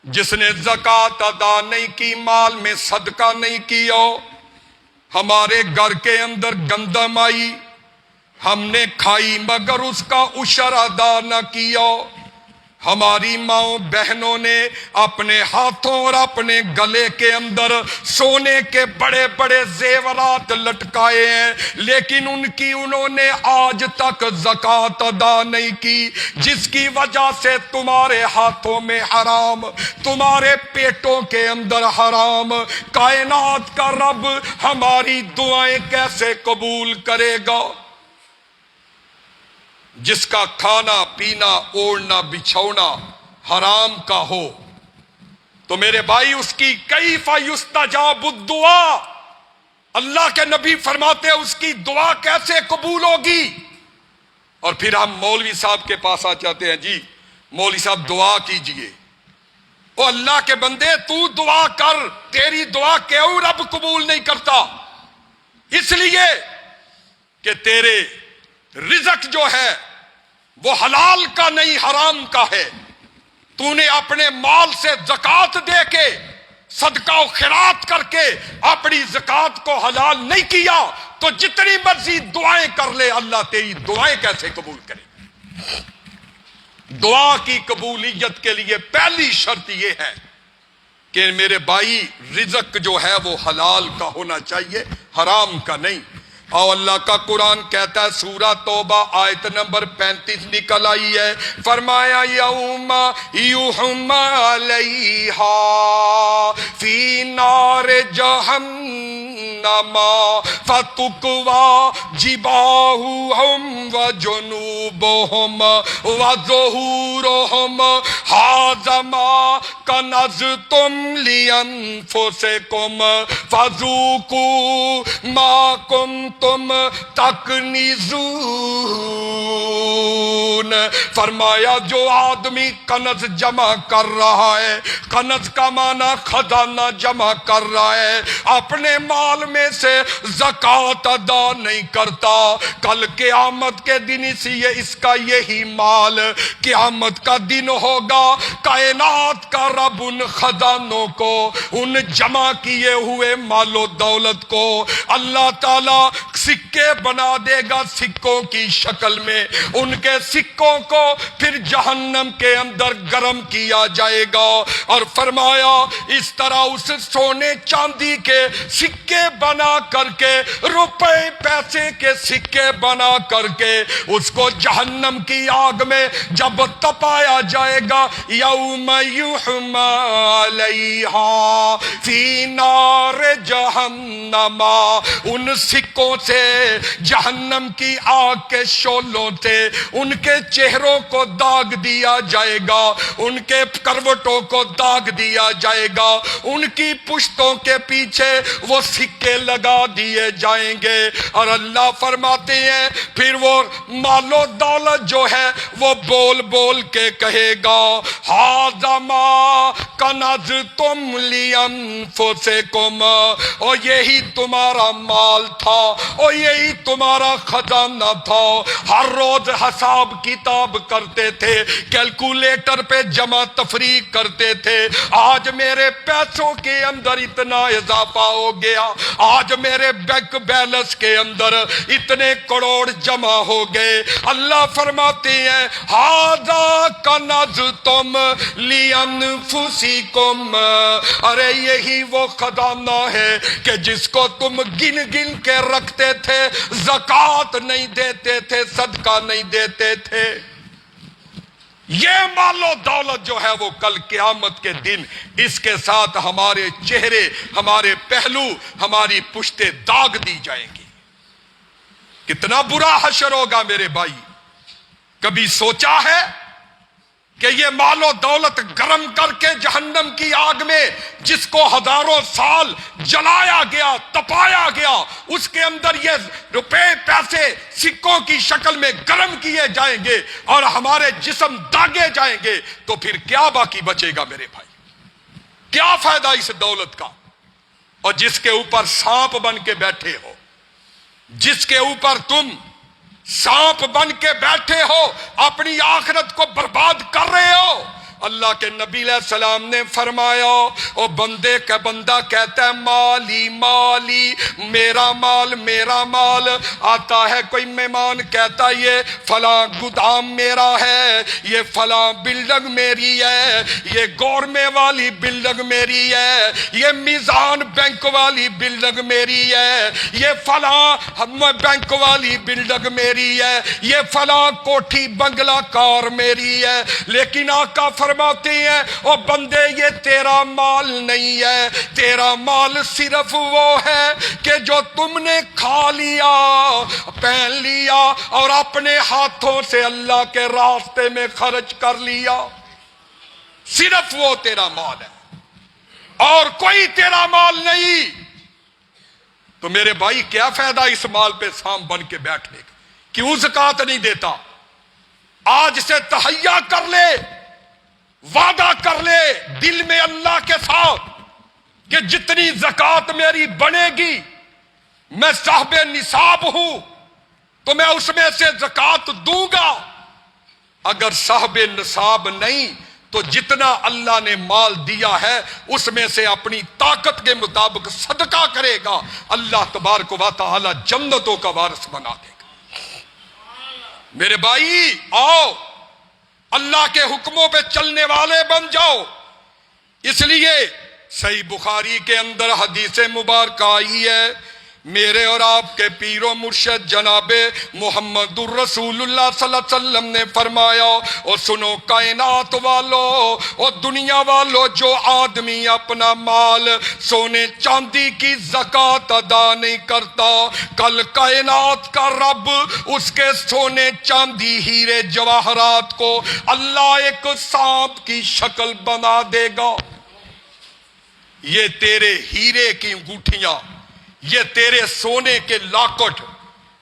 جس نے زکوٰۃ ادا نہیں کی، مال میں صدقہ نہیں کیا، ہمارے گھر کے اندر گندم آئی، ہم نے کھائی مگر اس کا عشر ادا نہ کیا، ہماری ماں بہنوں نے اپنے ہاتھوں اور اپنے گلے کے اندر سونے کے بڑے بڑے زیورات لٹکائے ہیں، لیکن انہوں نے آج تک زکوٰۃ ادا نہیں کی، جس کی وجہ سے تمہارے ہاتھوں میں حرام، تمہارے پیٹوں کے اندر حرام۔ کائنات کا رب ہماری دعائیں کیسے قبول کرے گا؟ جس کا کھانا پینا اوڑھنا بچھونا حرام کا ہو، تو میرے بھائی اس کی کیف یستجاب الدعاء، اللہ کے نبی فرماتے ہیں اس کی دعا کیسے قبول ہوگی؟ اور پھر ہم مولوی صاحب کے پاس آ جاتے ہیں، جی مولوی صاحب دعا کیجئے۔ او اللہ کے بندے، تو دعا کر، تیری دعا کیوں رب قبول نہیں کرتا؟ اس لیے کہ تیرے رزق جو ہے وہ حلال کا نہیں حرام کا ہے۔ تو نے اپنے مال سے زکوٰۃ دے کے، صدقہ و خیرات کر کے اپنی زکوٰۃ کو حلال نہیں کیا، تو جتنی مرضی دعائیں کر لے، اللہ تیری دعائیں کیسے قبول کرے؟ دعا کی قبولیت کے لیے پہلی شرط یہ ہے کہ میرے بھائی رزق جو ہے وہ حلال کا ہونا چاہیے، حرام کا نہیں۔ اور اللہ کا قرآن کہتا ہے، سورہ توبہ آیت نمبر 35 نکل آئی ہے، فرمایا یوم یحمى علیہا فی نار جہنم فتکوی جباہہم وجنوبہم وظہورہم ھذا ما کنزتم لانفسکم فذوقوا ما کنتم تکنزون۔ فرمایا جو آدمی کنز جمع کر رہا ہے، کنز کا معنی خزانہ جمع کر رہا ہے، اپنے مال میں سے زکوٰۃ ادا نہیں کرتا، کل قیامت کے دن اس کا یہی مال قیامت کا دن ہوگا، کائنات کا رب ان خزانوں کو، ان جمع کیے ہوئے مال و دولت کو اللہ تعالیٰ سکے بنا دے گا، سکوں کی شکل میں، ان کے سکوں کو پھر جہنم کے اندر گرم کیا جائے گا، اور فرمایا اس طرح اس سونے چاندی کے سکے بنا کر کے، روپے پیسے کے سکے بنا کر کے اس کو جہنم کی آگ میں جب تپایا جائے گا، یوم یحمى علیہا فی نار جہنم، ان سکوں سے جہنم کی آگ کے شعلوں سے ان کے چہروں کو داغ دیا جائے گا، ان کے کروٹوں کو داغ دیا جائے گا، ان کی پشتوں کے پیچھے وہ سکے لگا دیے جائیں گے، اور اللہ فرماتے ہیں پھر وہ مال و دولت جو ہے وہ بول بول کے کہے گا، ھذا ما کنزتم لانفسکم، اور یہی تمہارا مال تھا، اور یہی تمہارا خزانہ تھا۔ ہر روز حساب کتاب کرتے تھے، کیلکولیٹر پہ جمع تفریق کرتے تھے، آج میرے پیسوں کے اندر اتنا اضافہ ہو گیا، آج میرے بینک بیلنس کے اندر اتنے کروڑ جمع ہو گئے۔ اللہ فرماتے ہیں ھذا کنزتم لانفسکم، ارے یہی وہ خزانہ ہے کہ جس کو تم گن گن کے رکھتے تھے، زکوٰۃ نہیں دیتے تھے، صدقہ نہیں دیتے تھے۔ یہ مال و دولت جو ہے وہ کل قیامت کے دن اس کے ساتھ ہمارے چہرے، ہمارے پہلو، ہماری پشتیں داغ دی جائیں گی۔ کتنا برا حشر ہوگا میرے بھائی، کبھی سوچا ہے کہ یہ مال و دولت گرم کر کے جہنم کی آگ میں جس کو ہزاروں سال جلایا گیا، تپایا گیا، اس کے اندر یہ روپے پیسے سکوں کی شکل میں گرم کیے جائیں گے اور ہمارے جسم داغے جائیں گے، تو پھر کیا باقی بچے گا میرے بھائی؟ کیا فائدہ اس دولت کا؟ اور جس کے اوپر سانپ بن کے بیٹھے ہو، جس کے اوپر تم سانپ بن کے بیٹھے ہو، اپنی آخرت کو برباد کر رہے ہو۔ اللہ کے نبی علیہ السلام نے فرمایا، او بندے کا بندہ کہتا ہے مالی مالی، میرا مال میرا مال، آتا ہے کوئی مہمان کہتا یہ فلاں گودام میرا ہے، یہ فلاں بلڈنگ میری ہے، یہ گورمے والی بلڈنگ میری ہے، یہ میزان بینک والی بلڈنگ میری ہے، یہ فلاں بینک والی بلڈنگ میری ہے، یہ فلاں کوٹھی بنگلہ کار میری ہے۔ لیکن آقا فرماتے ہیں او بندے یہ تیرا مال نہیں ہے، تیرا مال صرف وہ ہے کہ جو تم نے کھا لیا، پہن لیا اور اپنے ہاتھوں سے اللہ کے راستے میں خرچ کر لیا، صرف وہ تیرا مال ہے اور کوئی تیرا مال نہیں۔ تو میرے بھائی کیا فائدہ اس مال پہ سام بن کے بیٹھنے کا؟ کیوں زکوٰۃ نہیں دیتا؟ آج سے تہیا کر لے، وعدہ کر لے دل میں اللہ کے ساتھ کہ جتنی زکوٰۃ میری بنے گی، میں صاحب نصاب ہوں تو میں اس میں سے زکوٰۃ دوں گا۔ اگر صاحب نصاب نہیں تو جتنا اللہ نے مال دیا ہے اس میں سے اپنی طاقت کے مطابق صدقہ کرے گا، اللہ تبارک و تعالی جنتوں کا وارث بنا دے گا۔ میرے بھائی آؤ اللہ کے حکموں پہ چلنے والے بن جاؤ۔ اس لیے صحیح بخاری کے اندر حدیث مبارکہ آئی ہے، میرے اور آپ کے پیر و مرشد جناب محمد الرسول اللہ صلی اللہ علیہ وسلم نے فرمایا، اور سنو کائنات والو اور دنیا والو، جو آدمی اپنا مال سونے چاندی کی زکوٰۃ ادا نہیں کرتا، کل کائنات کا رب اس کے سونے چاندی ہیرے جواہرات کو اللہ ایک سانپ کی شکل بنا دے گا۔ یہ تیرے ہیرے کی انگوٹھیاں، یہ تیرے سونے کے لاکٹ،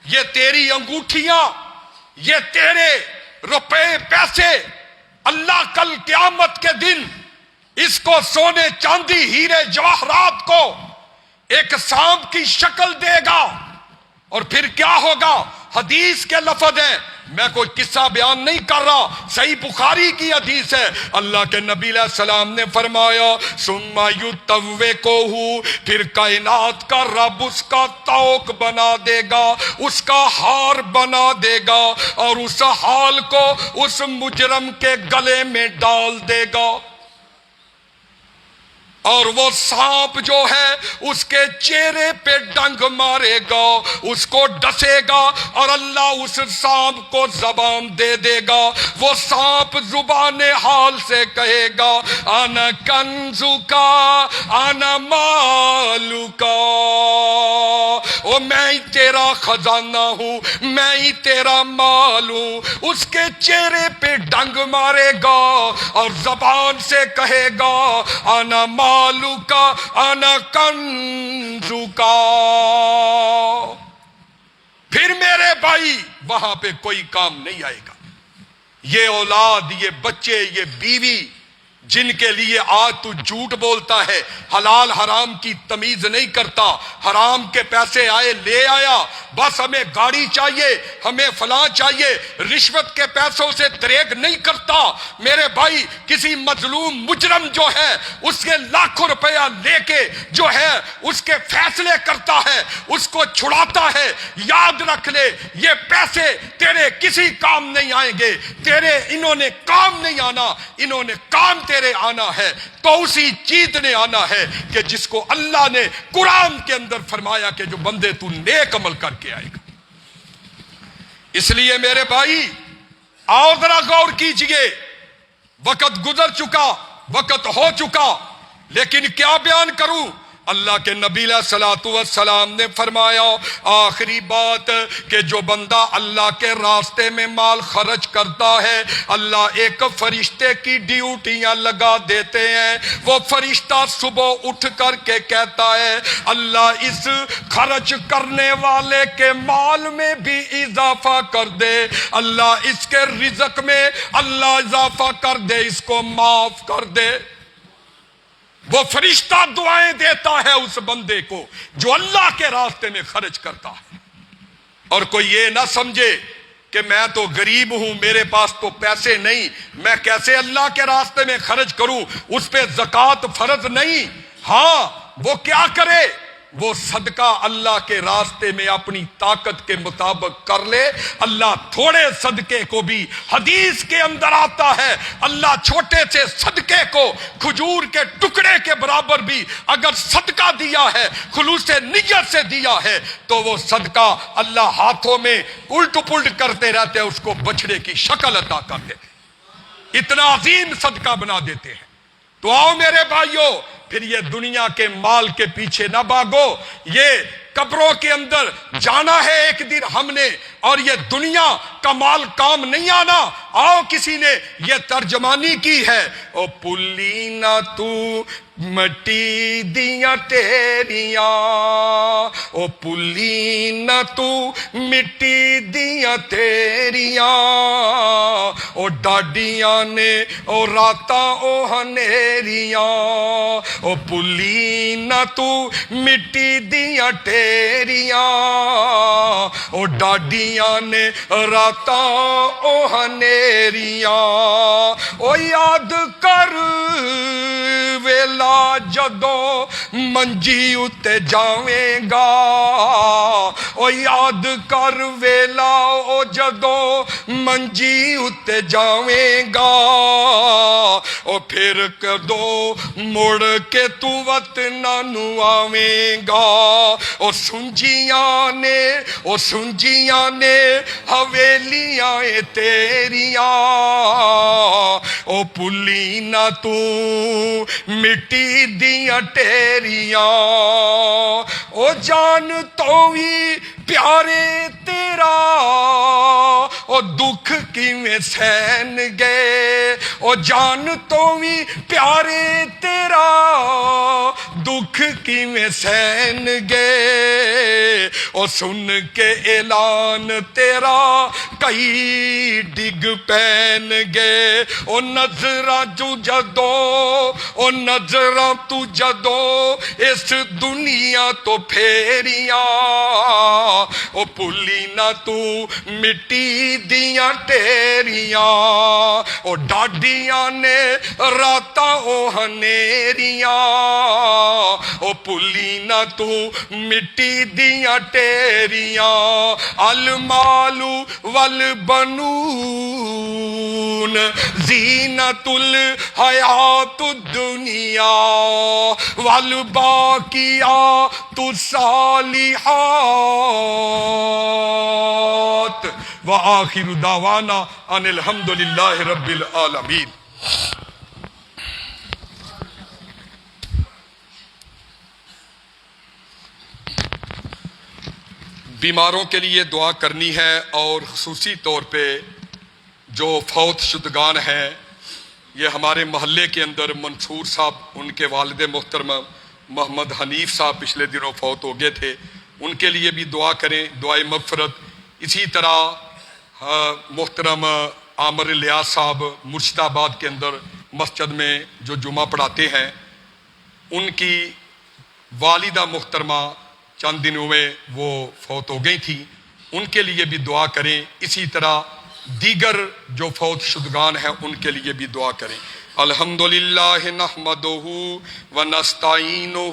یہ تیری انگوٹھیاں، یہ تیرے روپے پیسے، اللہ کل قیامت کے دن اس کو سونے چاندی ہیرے جواہرات کو ایک سانپ کی شکل دے گا۔ اور پھر کیا ہوگا؟ حدیث کے لفظ ہیں، میں کوئی قصہ بیان نہیں کر رہا، صحیح بخاری کی حدیث ہے۔ اللہ کے نبی علیہ السلام نے فرمایا ثم یطوقہ، پھر کائنات کا رب اس کا طوق بنا دے گا، اس کا ہار بنا دے گا، اور اس ہال کو اس مجرم کے گلے میں ڈال دے گا، اور وہ سانپ جو ہے اس کے چہرے پہ ڈنگ مارے گا، اس کو ڈسے گا، اور اللہ اس سانپ کو زبان دے دے گا۔ وہ سانپ زبان حال سے کہے گا انا کنزو کا انا مالو کا، او میں ہی تیرا خزانہ ہوں، میں ہی تیرا مال ہوں۔ اس کے چہرے پہ ڈنگ مارے گا اور زبان سے کہے گا انا مالو کا انا کنزو کا۔ پھر میرے بھائی وہاں پہ کوئی کام نہیں آئے گا۔ یہ اولاد، یہ بچے، یہ بیوی جن کے لیے آج تو جھوٹ بولتا ہے، حلال حرام کی تمیز نہیں کرتا، حرام کے پیسے آئے لے آیا، بس ہمیں گاڑی چاہیے، ہمیں فلاں چاہیے، رشوت کے پیسوں سے دریغ نہیں کرتا۔ میرے بھائی کسی مظلوم مجرم جو ہے اس کے لاکھوں روپیہ لے کے جو ہے اس کے فیصلے کرتا ہے، اس کو چھڑاتا ہے، یاد رکھ لے یہ پیسے تیرے کسی کام نہیں آئیں گے، تیرے انہوں نے کام نہیں آنا، انہوں نے کام تیرے آنا ہے تو اسی چیز نے آنا ہے کہ جس کو اللہ نے قرآن کے اندر فرمایا کہ جو بندے تو نیک عمل کر کے آئے گا۔ اس لیے میرے بھائی آؤ ذرا غور کیجئے، وقت گزر چکا، وقت ہو چکا، لیکن کیا بیان کروں؟ اللہ کے نبی علیہ الصلوۃ والسلام نے فرمایا آخری بات کہ جو بندہ اللہ کے راستے میں مال خرچ کرتا ہے، اللہ ایک فرشتے کی ڈیوٹیاں لگا دیتے ہیں۔ وہ فرشتہ صبح اٹھ کر کے کہتا ہے اللہ اس خرچ کرنے والے کے مال میں بھی اضافہ کر دے، اللہ اس کے رزق میں اللہ اضافہ کر دے، اس کو معاف کر دے۔ وہ فرشتہ دعائیں دیتا ہے اس بندے کو جو اللہ کے راستے میں خرچ کرتا ہے۔ اور کوئی یہ نہ سمجھے کہ میں تو غریب ہوں، میرے پاس تو پیسے نہیں، میں کیسے اللہ کے راستے میں خرچ کروں، اس پہ زکوٰۃ فرض نہیں۔ ہاں وہ کیا کرے؟ وہ صدقہ اللہ کے راستے میں اپنی طاقت کے مطابق کر لے۔ اللہ تھوڑے صدقے کو بھی، حدیث کے اندر آتا ہے اللہ چھوٹے سے صدقے کو کھجور کے ٹکڑے کے برابر بھی اگر صدقہ دیا ہے، خلوص نیت سے دیا ہے، تو وہ صدقہ اللہ ہاتھوں میں الٹ پلٹ کرتے رہتے ہیں، اس کو بچڑے کی شکل عطا کر دیتے ہیں، اتنا عظیم صدقہ بنا دیتے ہیں۔ تو آؤ میرے بھائیوں، پھر یہ دنیا کے مال کے پیچھے نہ بھاگو، یہ قبروں کے اندر جانا ہے ایک دن ہم نے، اور یہ دنیا کا مال کام نہیں آنا۔ آؤ کسی نے یہ ترجمانی کی ہے، او پلی نہ تو مٹی دیاں تیریاں، او پلی نہ تو مٹی دیاں تیریاں، او ڈاڈیاں نے او راتاں او ہنیریاں، او پلی نہ تو مٹی دیاں تیریاں، او ڈاڈیاں نے راتاں او ہنیریاں، او یاد کر ویلا جدوں منجی اتے جاویں گا، او یاد کر ویلا او جدوں منجی اتے جاویں گا، او پھر کدوں مڑ کے تو وطناں نو آویں گا، او سنجیاں نے حویلیاں تیریاں، او پلی نہ تو مٹی دیاں ٹیریاں، او جان تو بھی پیارے تیرا او دکھ کیویں سہن گے، او جان تو بھی پیارے تیرا دکھ کیویں سہن گے، او سن کے اعلان تیرا کئی ڈگ پین گے، او نظراں جو جدوں او نظراں تو جدوں اس دنیا تو پھیریاں، او پلی نہ تو مٹی دیاں ٹیریاں، او ڈاڈیاں نے راتاں او ہنیریاں، او پلی نہ تو مٹی دیاں ٹیریاں، المال والبنون زینت الحیات الدنیا والباقیات الصالحات، وآخر دعوانا ان الحمدللہ رب العالمین۔ بیماروں کے لیے دعا کرنی ہے، اور خصوصی طور پہ جو فوت شدگان ہیں، یہ ہمارے محلے کے اندر منصور صاحب، ان کے والد محترم محمد حنیف صاحب پچھلے دنوں فوت ہو گئے تھے، ان کے لیے بھی دعا کریں، دعائے مغفرت۔ اسی طرح محترم عامر الیاس صاحب مرشد آباد کے اندر مسجد میں جو جمعہ پڑھاتے ہیں، ان کی والدہ محترمہ چند دنوں میں وہ فوت ہو گئی تھی، ان کے لیے بھی دعا کریں۔ اسی طرح دیگر جو فوت شدگان ہیں ان کے لیے بھی دعا کریں۔ الحمدللہ نحمدہ ونستعینہ